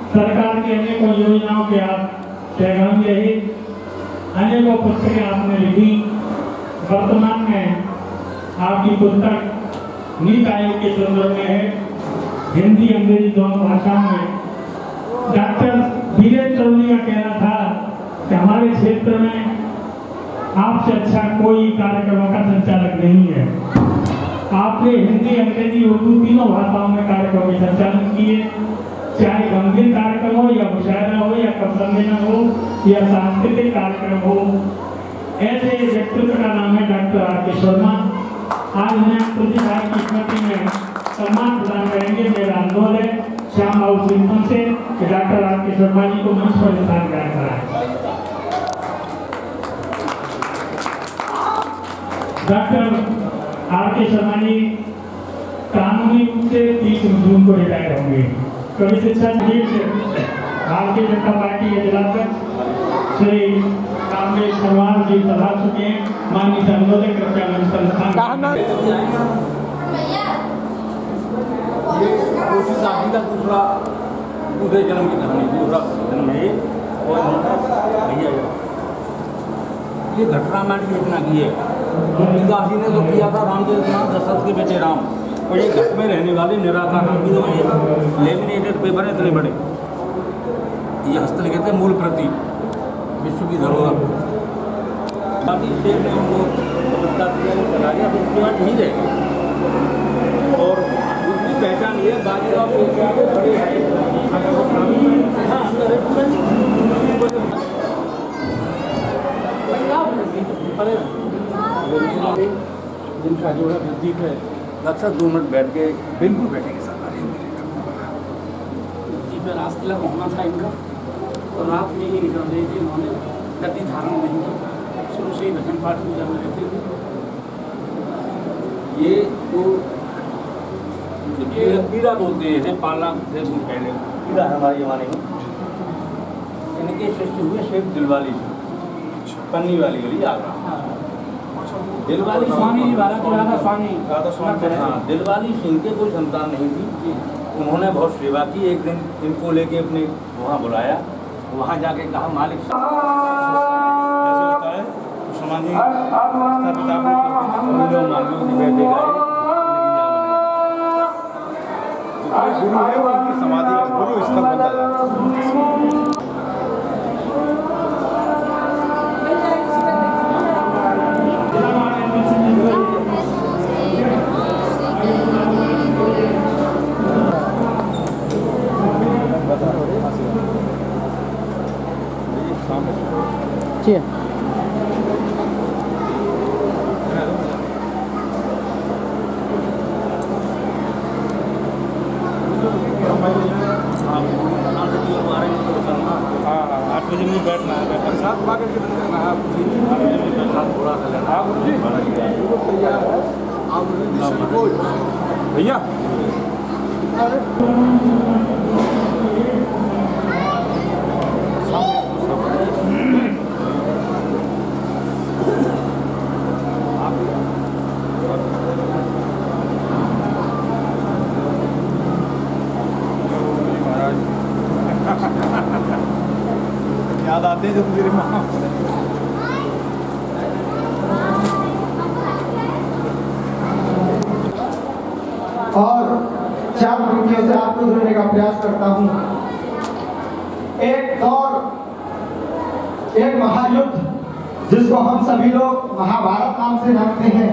सरकार की अनेकों योजनाओं के आप पैगाम रहे, अनेकों पुस्तकें आपने लिखी। वर्तमान में आपकी पुस्तक नीति आयोग के संदर्भ में है, हिंदी अंग्रेजी दोनों भाषाओं में। डॉक्टर वीरेंद्र चौधरी का कहना था कि हमारे क्षेत्र में आपसे अच्छा कोई कार्यक्रमों का संचालक नहीं है। आपने हिंदी अंग्रेजी उर्दू तीनों भाषाओं में कार्यक्रमों के संचालन किए, चाहे गंभीर कार्यक्रम हो या मुशायरा हो या कवि सम्मेलन हो या सांस्कृतिक कार्यक्रम हो। ऐसे व्यक्तित्व का नाम है डॉक्टर आर.के. शर्मा। आज उन्हें प्रतिभा की स्मृति में सम्मान प्रदान करेंगे। मेरा अनुरोध है श्याम बाबू सिंह से कि डॉक्टर आर.के. शर्मा जी को मंच पर स्थान ग्रहण कराएं। Doctor R K. शर्मा जी कानूनी रूप से 30 जून को रिटायर होंगे। कवि शिक्षा भारतीय जनता पार्टी के जिलाध्यक्ष श्री कामरेज परवार जी सभा चुके हैं। माननीय संबोधक कृपया मंच पर स्थान। ये कोशिश शादी का दूसरे जन्म की कहानी, दूसरा जन्म है और भैया ये घटना मैंने योजना की है। तुलसीदास जी ने तो किया था रामचंद्र दशरथ के बेटे राम, और ये घर में रहने वाले निराकार नाम की जो लेमिनेटेड पेपर है इतने बड़े, ये हस्तलिखित है मूल प्रति विश्व की धरोहर। बाकी शेर ने उनको करा दिया तो उसके बाद नहीं रहेगा। और दूसरी पहचान ये बाजीराव बड़े हैं जिनका जो है वृद्धि पे अक्सर 2 मिनट बैठ के बिल्कुल बैठेंगे सरकार जी पे रात तिलक होना था इनका, और रात में ही निकल रही थी। उन्होंने गति धारण नहीं की, शुरू से ही भजन पाठ पूजा में रहते थे। ये तो पीड़ा बोलते हैं, पाला से पहले पीड़ा है हमारे जमाने में। इनके शिष्य हुए शेख दिलवाली से, पन्नी वाली गली आगरा। दिलवाली स्वामी राधा स्वामी हाँ, दिलवाली सिंह के कोई संतान नहीं थी। उन्होंने बहुत सेवा की। एक दिन इनको लेके अपने वहाँ बुलाया, वहाँ जाके कहा मालिक साहब कैसे होता है समाधि गुरु है वो उनकी समाधि है, गुरु स्थल बनता है। भैया याद आते हैं जब मेरे माँ और चार पंक्तियों से आपको जोड़ने का प्रयास करता हूं। एक दौर, एक महायुद्ध जिसको हम सभी लोग महाभारत नाम से जानते हैं,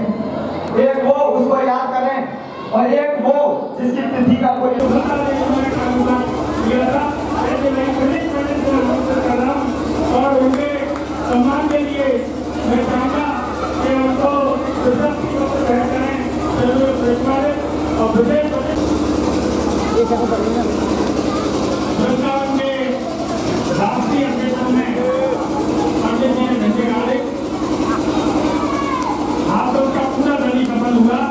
एक वो उसको याद करें और एक वो जिसकी तिथि का कोई और उनके सम्मान के लिए मैं चाहूँगा कि उनको और विशेष सरकार के राष्ट्रीय अध्यक्ष में पंडित जी ने झंडे गाड़े, हाथों का पूरा रैली सफल हुआ।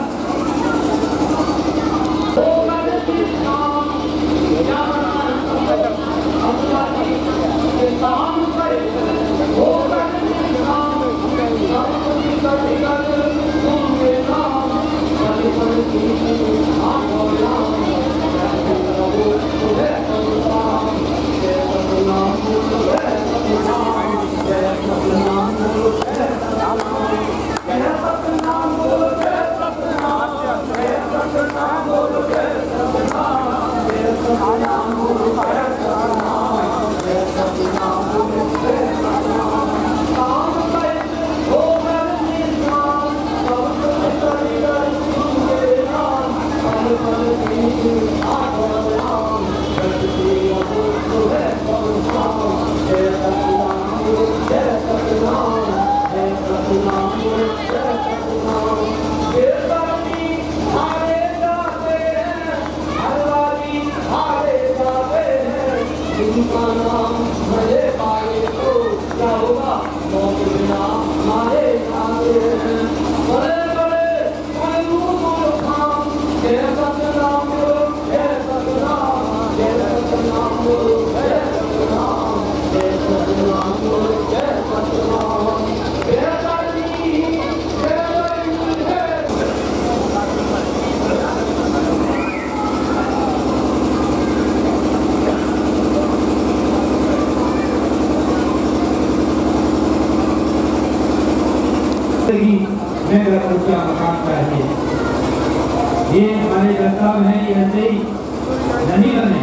ये हमारे प्रस्ताव है, ये ऐसे ही नहीं बने।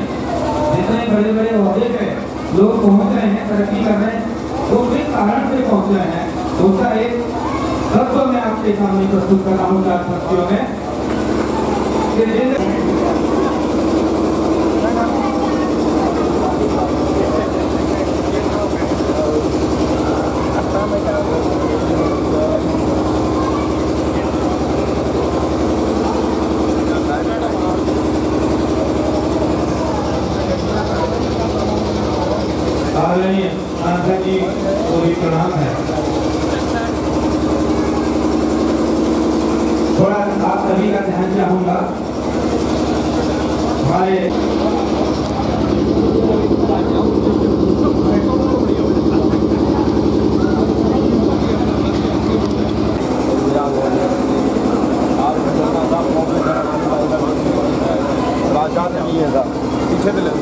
जितने बड़े बड़े ओहदे पे लोग पहुंच रहे हैं, तरक्की कर रहे हैं, वो किस कारण से पहुंच रहे हैं, उसका एक तत्व मैं आपके सामने प्रस्तुत कर रहा हूँ चार पंक्तियों में। सांसद जी को भी प्रणाम है। थोड़ा आप सभी का ध्यान चाहूंगा। हमारे पीछे से ले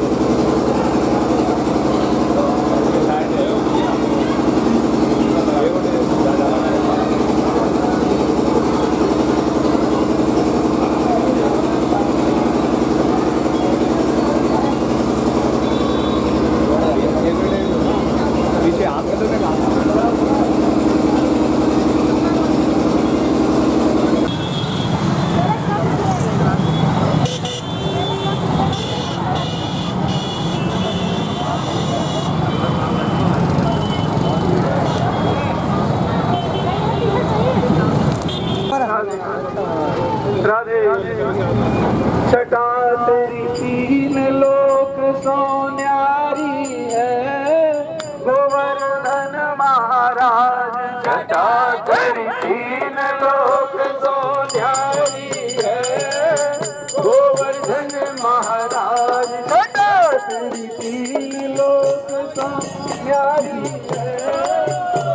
महाराज जटा धरी तीन लोक सो न्यारी है। गोवर्धन महाराज जटा धरी तीन लोक सो न्यारी है।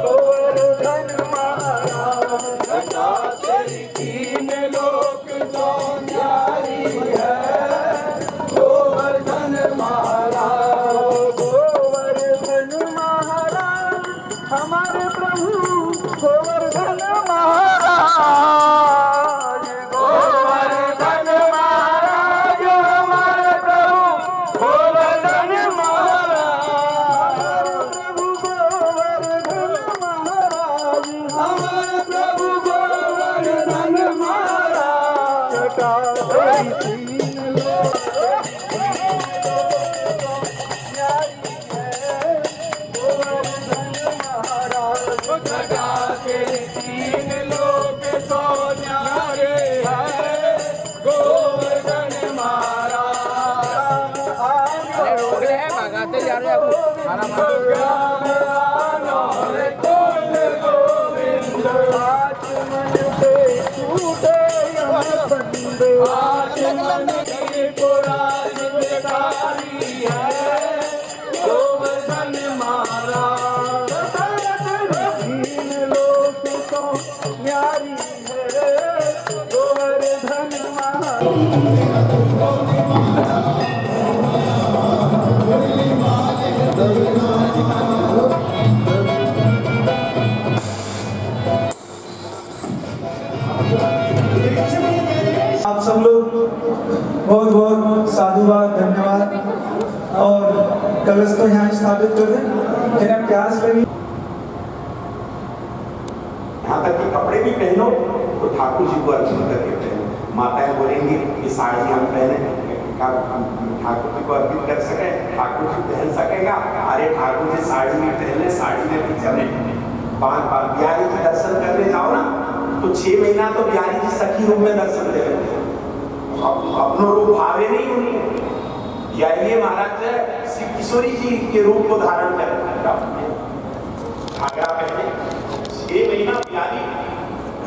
गोवर्धन महाराज जटा धरी तीन लोक सो न्यारी है। गोवर्धन महाराज हमारे प्रभु गोवर्धन महाराज। गोवर्धन महाराज हमारे प्रभु गोवर्धन महाराज। प्रभु गोवर्धन महाराज हमारे प्रभु गोवर्धन महाराज। जटा के तीन लोक सो न्यारे है। गोवर्धन महाराज भगाते जा रहे गोविंद आचमन पे छूटे बंदे। आचमन की पुराण बेकारी है। गोवर्धन महाराज न्यारी है। गोवर्धन आप सब लोग बहुत बहुत साधुवाद धन्यवाद। और कलश को यहाँ स्थापित कर दें। जिन्हें प्यास लगी यहाँ तक कि कपड़े भी पहनो तो ठाकुर जी को अर्पण करके पहनो। माताएं बोलेंगी कि साड़ी हम पहने, ठाकुर जी को अर्पित कर सके, ठाकुर जी पहन सकेगा। अरे ठाकुर जी साड़ी में पहने, साड़ी में भी चले। बार बार बिहारी जी दर्शन करने जाओ ना तो 6 महीना तो बिहारी जी सखी रूप में दर्शन दे रहे थे। अपनो रूप भावे नहीं उन्हें। या ये महाराज श्री किशोरी जी के रूप को धारण कर घाघरा पहने। 6 महीना बिहारी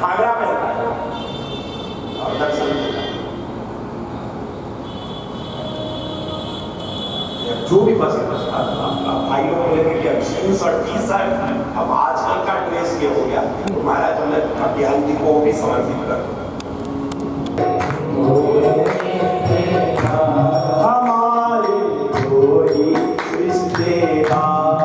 घाघरा पहनता है और दर्शन जो भी बस भाई लोग बोलेंगे कि अब 30 साल अब आजकल का ड्रेस ये हो गया तो महाराज हमने बिहारी जी को भी समर्पित कर हमारे कोई रिश्तेदार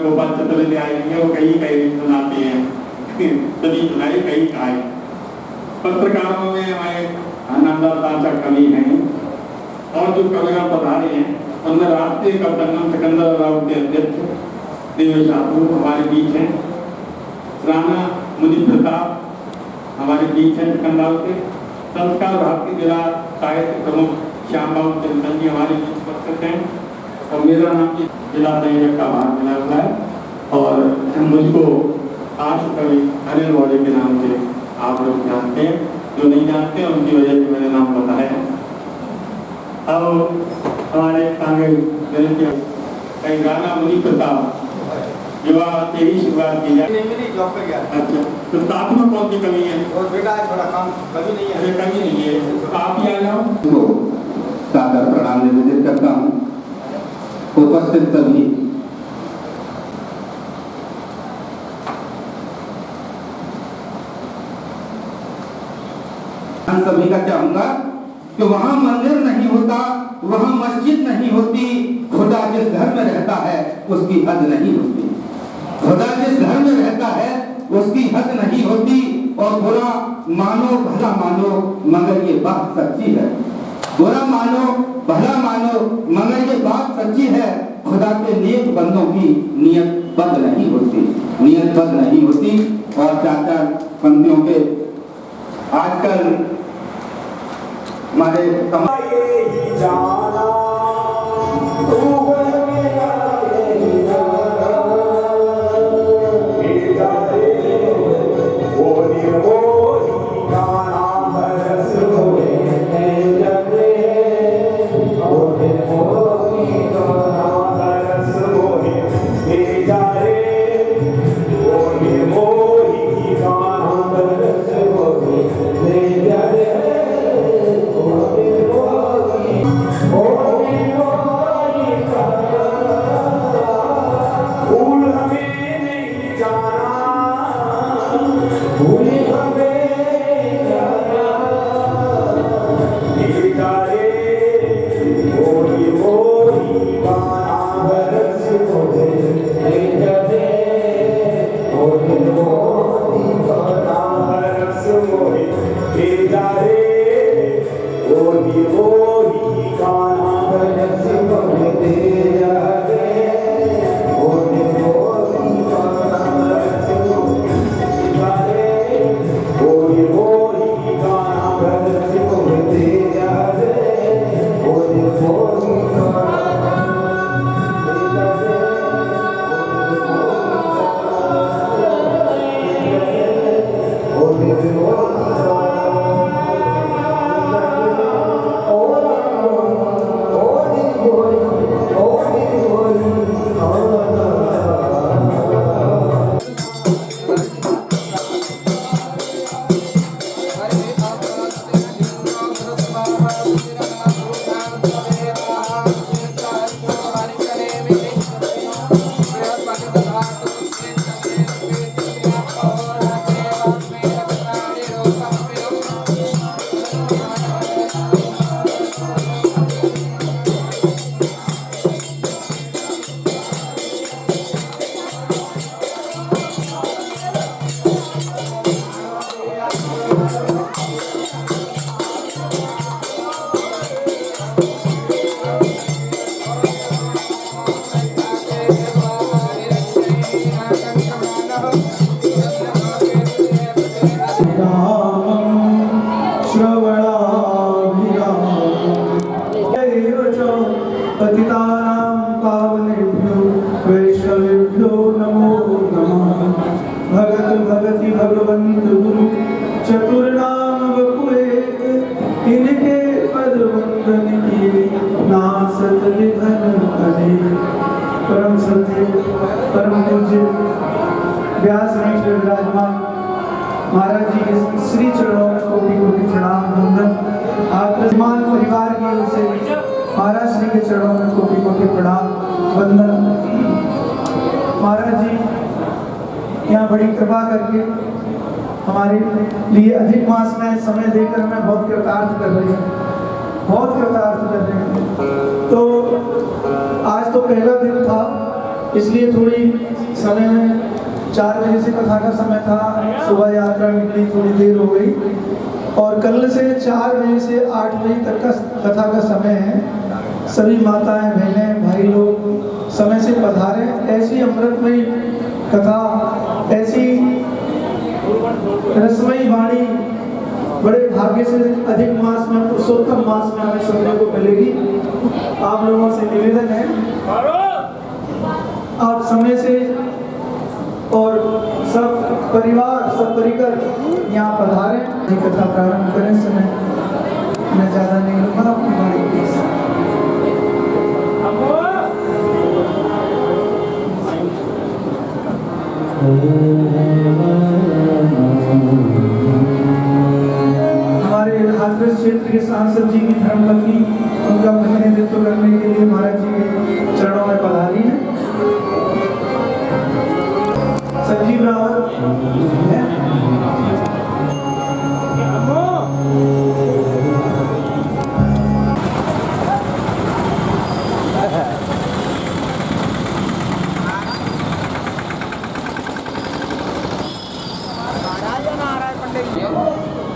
गोपाल चतुर आएंगे वो कई सुनाते हैं। कभी सुनाई कई गाय। पत्रकारों में हमारे आनंदाचा कवि हैं और जो कवियां पधारे हैं उनमें राष्ट्रीय कवि सिकंदर राव के अध्यक्ष देवेश ठाकुर हमारे बीच हैं। राणा मुनि प्रताप हमारे बीच हैं सिकंदर के। संस्कार विभाग के जिला साहित्य प्रमुख श्याम बाबू चिंतन जी हमारे बीच उपस्थित हैं। और मेरा नाम जिला संयोजक का भाग मिला हुआ है। और मुझको आश कवि अनिल मौर्य के नाम से आप लोग जानते हैं। जो नहीं जानते उनकी वजह से मैंने नाम बताया। अब हमारे सामने कहीं गाना मुनि प्रताप युवा से ही शुरुआत की जाए। अच्छा तो साथ में कौन सी कमी है? और बेटा थोड़ा काम कभी नहीं है। कमी नहीं है तो आप ही आ जाओ। सादर प्रणाम निवेदित करता हूँ। उपस्थित सभी सभी का चाहूंगा कि वहां मंदिर नहीं होता, वहां मस्जिद नहीं होती, खुदा जिस घर में रहता है उसकी हद नहीं होती। खुदा जिस घर में रहता है उसकी हद नहीं होती। और बुरा मानो भला मानो मगर ये बात सच्ची है। बुरा मानो भला मानो मगर ये बात सच्ची है। खुदा के नेक बंदों की नियत बद नहीं होती, नियत बद नहीं होती। और 4 पंक्तियों के आजकल हमारे पतितानां पावनेभ्यो वैष्णवेभ्यो नमो नमः। भगत भगति भगवंत गुरु चतुर्नाम बपुए, इनके पद वंदन की नासत निधन अनेक। परम सत्य परम पूज्य व्यास श्री विराजमान महाराज जी के श्री चरणों में कोटि कोटि प्रणाम वंदन। आत्मान परिवार की ओर से महाराज श्री के चरणों में कोटि कोटि प्रणाम वंदन। महाराज जी यहाँ बड़ी कृपा करके हमारे लिए अधिक मास में समय देकर हमें बहुत कृतार्थ कर रहे हैं, बहुत कृतार्थ कर रहे हैं। तो आज तो पहला दिन था, इसलिए थोड़ी समय में 4 बजे से कथा का समय था, सुबह यात्रा निकली, थोड़ी देर हो गई। और कल से 4 बजे से 8 बजे तक का कथा का समय है। सभी माताएं बहनें भाई लोग समय से पधारे। ऐसी अमृतमयी कथा, ऐसी रसमयी वाणी बड़े भाग्य से अधिक मास में, पुरुषोत्तम मास में हमें सुनने को मिलेगी। आप लोगों से निवेदन है आप समय से और सब परिवार सब परिकर यहाँ पधारें, कथा प्रारंभ करें। समय मैं ज़्यादा नहीं लूँगा, अपनी बारी प्लीज। हमारे हाथरस क्षेत्र के सांसद जी की धर्मपत्नी, उनका प्रतिनिधित्व करने के लिए महाराज जी के चरणों में पधारी है। संजीव रावत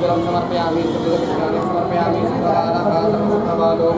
जलम समर्पयामि सुखदक्षिणानि समर्पयामि सुखदानाभासं सुखवालो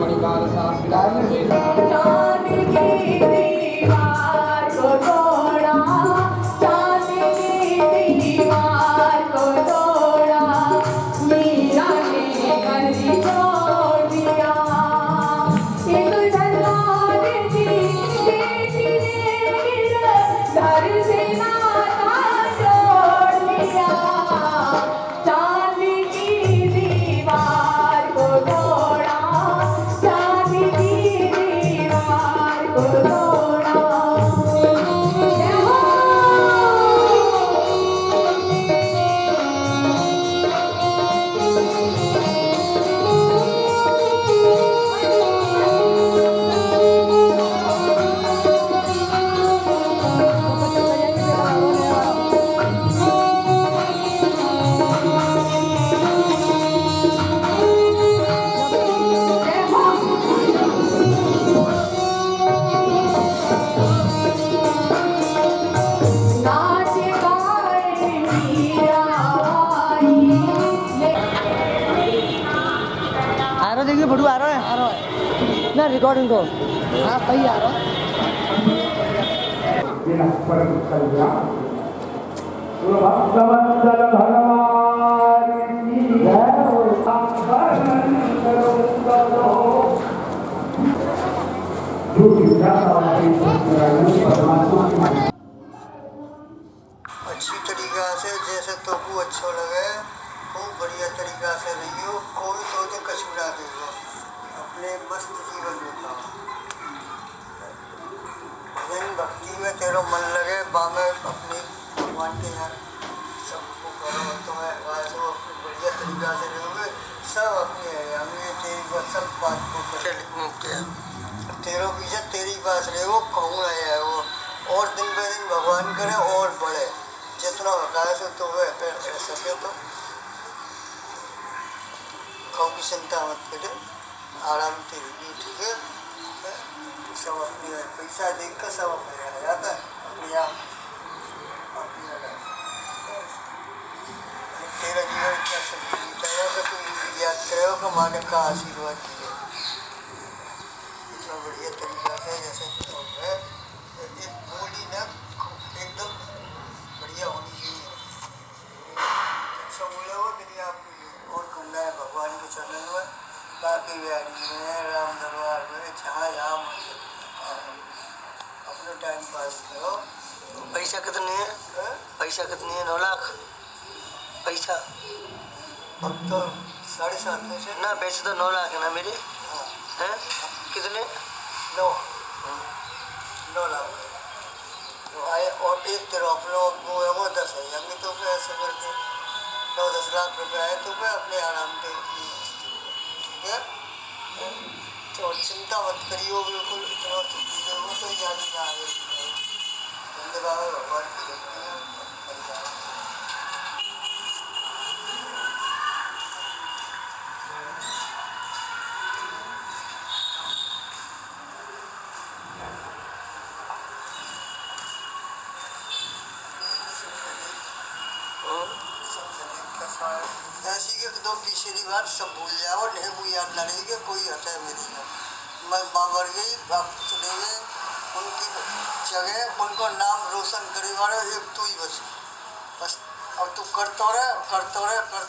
देखिए फोटो आ रहा है ना, रिकॉर्डिंग को। हाँ सही आ रहा है। अच्छी तरीका से जैसे तोकू अच्छा लगे, खूब बढ़िया तरीका से रहियो, कोई तो कछु ना देगा, अपने मस्त जीवन बिताओ। भजन भक्ति में तेरा मन लगे, बामे अपने भगवान के यहाँ सबको करो, तुम्हें वैसे वो अपनी बढ़िया तरीका से रहोगे, सब अपनी है, हमें तेरी बात सब बात को करे तेरो पीछे तेरी पास रहे, वो कहूँ रहे है वो, और दिन ब दिन भगवान करे और बढ़े, जितना विकास हो तो वह कर सके तो खाओ की चिंता मत करे, आराम से रहिए, ठीक है। सब अपनी पैसा देख कर सब अपने आ जाता है, अपने आप तेरा जीवन इतना सुखी बीता है, तो तू याद करो कि मालिक का आशीर्वाद दिए। पैसा कितने है? पैसा कितनी है? 9 लाख पैसा? अब तो 7.5 है ना। पैसे तो 9 लाख है ना मेरे। हैं कितने? 9 लाख आए। और एक तेरा अपना वो है वो 10 है। हमें तो फिर ऐसे करके 9-10 लाख रुपए आए तो फिर अपने आराम से ठीक है। तो चिंता मत करियो बिल्कुल। इतना वो तो याद ना आए। धन्यवाद भगवान की भक्ति है। ऐसी के दो पिछली बार सब भूल जाओ। नहीं वो याद ना रहेगी कोई हटे मेरी है। मैं बाबर गई आप चले गए उनकी जगह उनको नाम रोशन करे वाले एक तू ही बस अब तू करते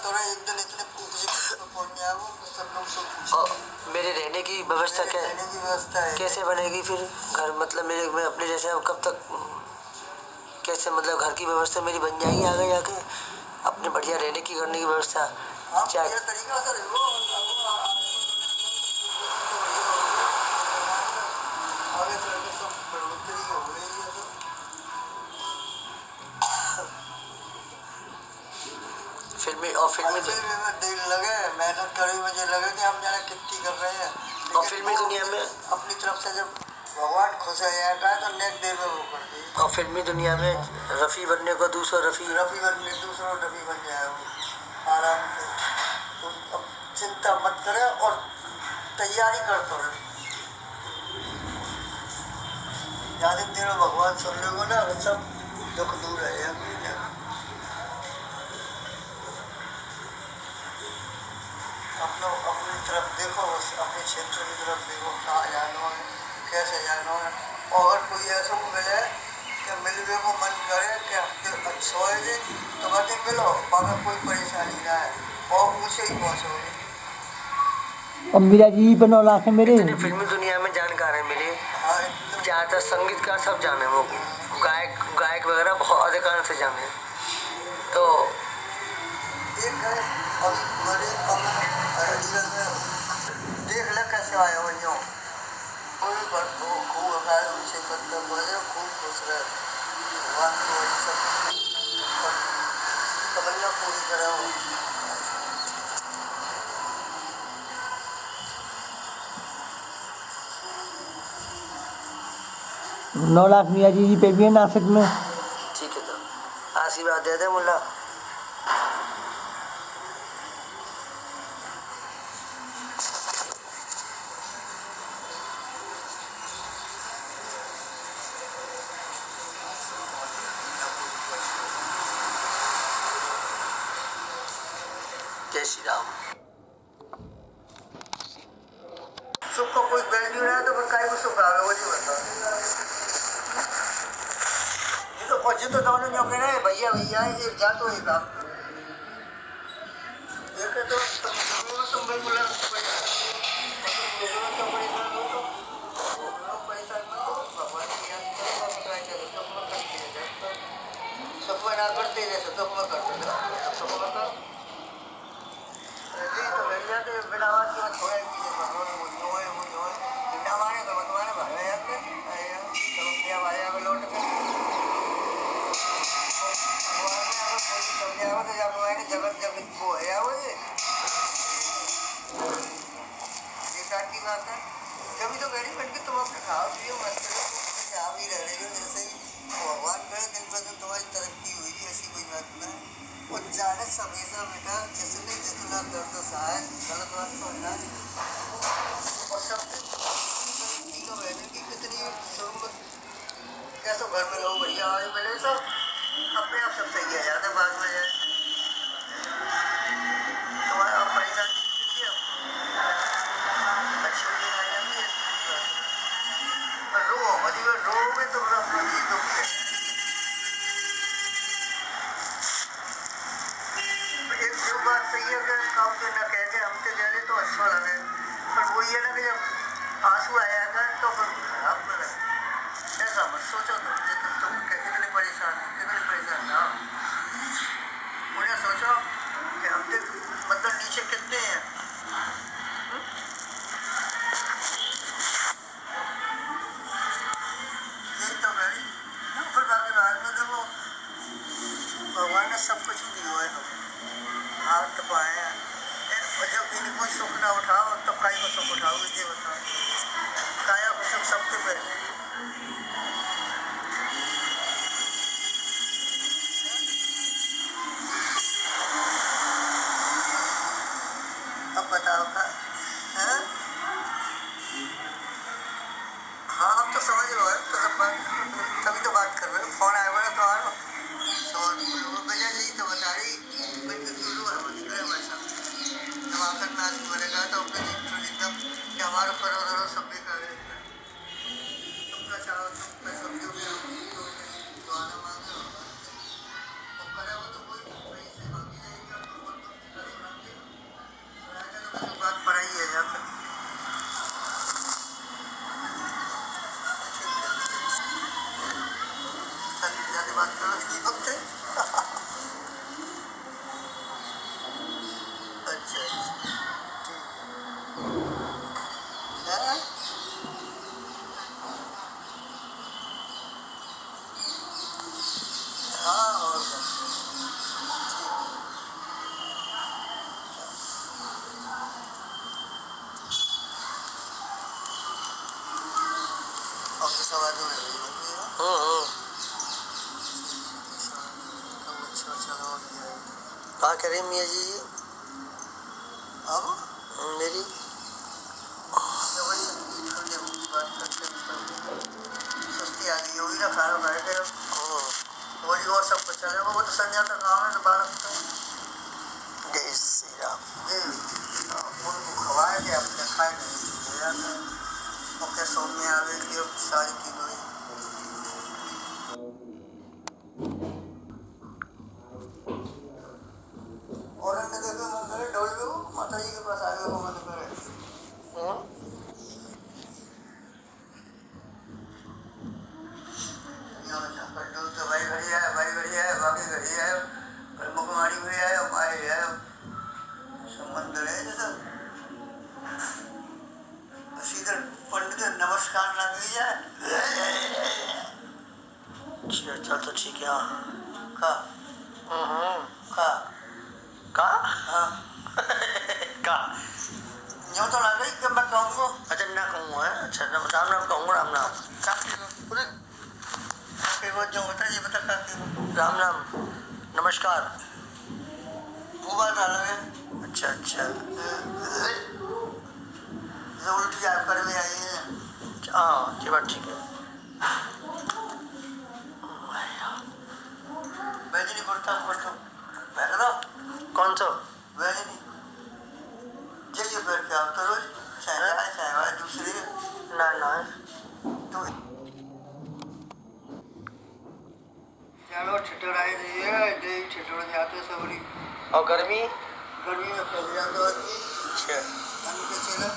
रहे एक दिन इतने पहुंच गया वो सब लोग सब मेरे रहने की व्यवस्था क्या है? रहने की व्यवस्था है कैसे बनेगी फिर घर? मतलब मेरे मैं अपने जैसे अब कब तक कैसे मतलब घर की व्यवस्था मेरी बन जाएगी आगे जाके? अपने बढ़िया रहने की करने की व्यवस्था क्या तरीका से रहो। आगे चल के सब बढ़ोतरी हो गई है। फिल्मी दिल लगे मेहनत करी मुझे लगे कि हम जाने कितनी कर रहे हैं। और फिल्मी दुनिया में अपनी तरफ से जब भगवान खुश हो जाएगा तो नेक देर में वो कर दी। और फिल्मी दुनिया में रफ़ी बनने को दूसरा रफ़ी बन जाए आराम से। तो अब चिंता मत करे और तैयारी करते रहे। ज़्यादा देर में भगवान सुन लोगो ना सब दुख दूर है। अपनी तरफ देखो बस अपने क्षेत्र की तरफ देखो कहाँ जाना है कैसे जाना है। और अगर कोई ऐसा मिले कि मिलने को मन करे कि हफ्ते अच्छा है तो कहते मिलो बाकी कोई परेशानी ना है और मुझे ही पहुँचोगे। अब मेरा जी पर 9 लाख है मेरे। फिल्मी दुनिया में जानकार है मेरे ज़्यादातर संगीतकार सब जाने वो गायक वगैरह बहुत अधिकांश से जाने। तो एक है अभी मेरे देख ले कैसे आया हो यूँ कोई खूब अगर उनसे मतलब बोले खूब खुश रहे भगवान की वजह से तमन्ना पूरी करा हो। 9 लाख मियाँ जी पे भी है नासिक में। ठीक है तो आशीर्वाद दे दे मुल्ला। जय श्री राम। सुख का कोई वैल्यू नहीं है तो फिर काहे को सुख आवे वो जी बता। ये तो दोनों जो कह रहे हैं भैया एक जा तो एक आप एक तो तुम बिल्कुल सफर ना करते जैसे तो मैं करते तो मिल जाते बिना बात की थोड़ा वो बिना माने तो मतवाने भाई आपने चलो क्या भाई आप लौट के जगत जगत को है वो ये की बात है। कभी तो गरीब बन के तुम अपने खाओ पियो मत करो आप ही रह रहे हो जैसे ही भगवान करे दिन पर दिन तुम्हारी तरक्की हुई ऐसी कोई बात नहीं। और जाने हमेशा बेटा जिसने जितना दर्द सहाय गलत बात तो है ना। और सब तीनों बहनों की कितनी कैसे घर में रहो भैया आज मिले तो अपने आप सब सही है ज़्यादा बाद में जाए तुम्हारा परेशानी रो मरी रो में तुम अपना जी दुख है। एक जो बात सही है कि काम जो न कह के हमसे जाने तो अच्छा लगे पर वो ये ना कि जब आंसू आया था तो फिर खराब लगे ऐसा मत सोचो तुम कितने परेशान ना उन्हें सोचो कि हम मतलब नीचे कितने हैं। यही तो भाई फिर बाकी बाद में देखो भगवान ने सब कुछ दिया है हाथ पाए हैं और जब इनको सुख ना उठाओ तो काई को सुख उठाओगे ये बताओ काया को सुख सबसे पहले अब बताओ का है? हाँ अब तो समझ लो है तो तभी तो बात कर रहे हो फोन आया हुआ तो आ रहा वजह यही तो बता रही आकर में आदमी बनेगा तो अपने एकदम कि हमारे ऊपर उधर सब भी कर रहे हैं तुमका चाहो तुम पैसा क्यों दुआना मांगे हो करे वो तो कोई सही से मांगी जाएगी तो बात पढ़ाई है जाकर ज़्यादा बात करो इसकी वक्त है अच्छा हाँ और ऑफिस आवाज में क्या करें मियाँ जी अब मेरी सुस्ती आ गई होगी ना खाना बैठे वही और सब कुछ चले वो तो संज्ञा का काम है बालक तो जय श्री राम उनको खवाए थे अपने खाए नहीं ओके सोम में आ गई कि सारी की गई और अन्य देखो मन करे डोल गए माता जी के पास आ गए वो मन करे तो भाई घड़िया है बाकी घड़िया है मुखमारी भी है हमारे है संबंध है जैसा सीधे पंडित नमस्कार ना की जाए चल तो ठीक है का यूँ तो लग रही कि मैं कहूँगा अच्छा ना कहूँगा अच्छा राम नाम कहूँगा राम नाम जो होता है ये बता राम नाम नमस्कार वो बात अलग है अच्छा जो उल्टी आप कर में आई है हाँ ये बात ठीक है बैजनी पढ़ता बैठ दो कौन सा बैजनी जाइए बैठ के आप तो रोज चाहे दूसरी ना तो चलो ठिठुराई दिए दे ठिठुर जाते सबरी और गर्मी में फैल जाते आदमी अच्छा पानी के चला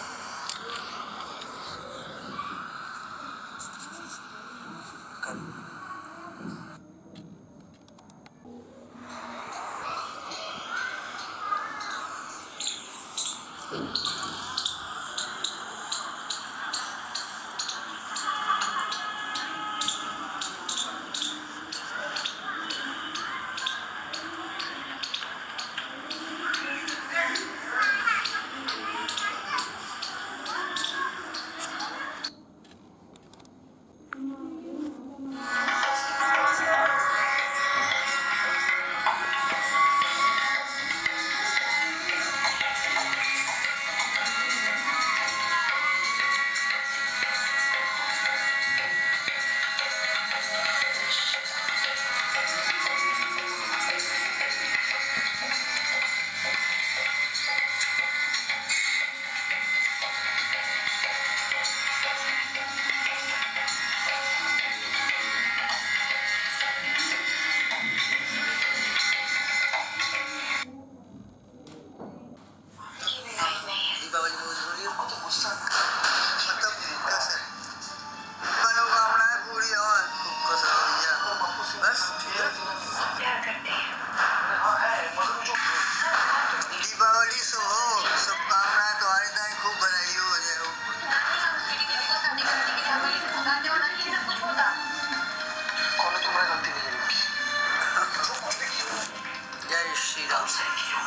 श्री राम से किया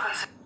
बड़े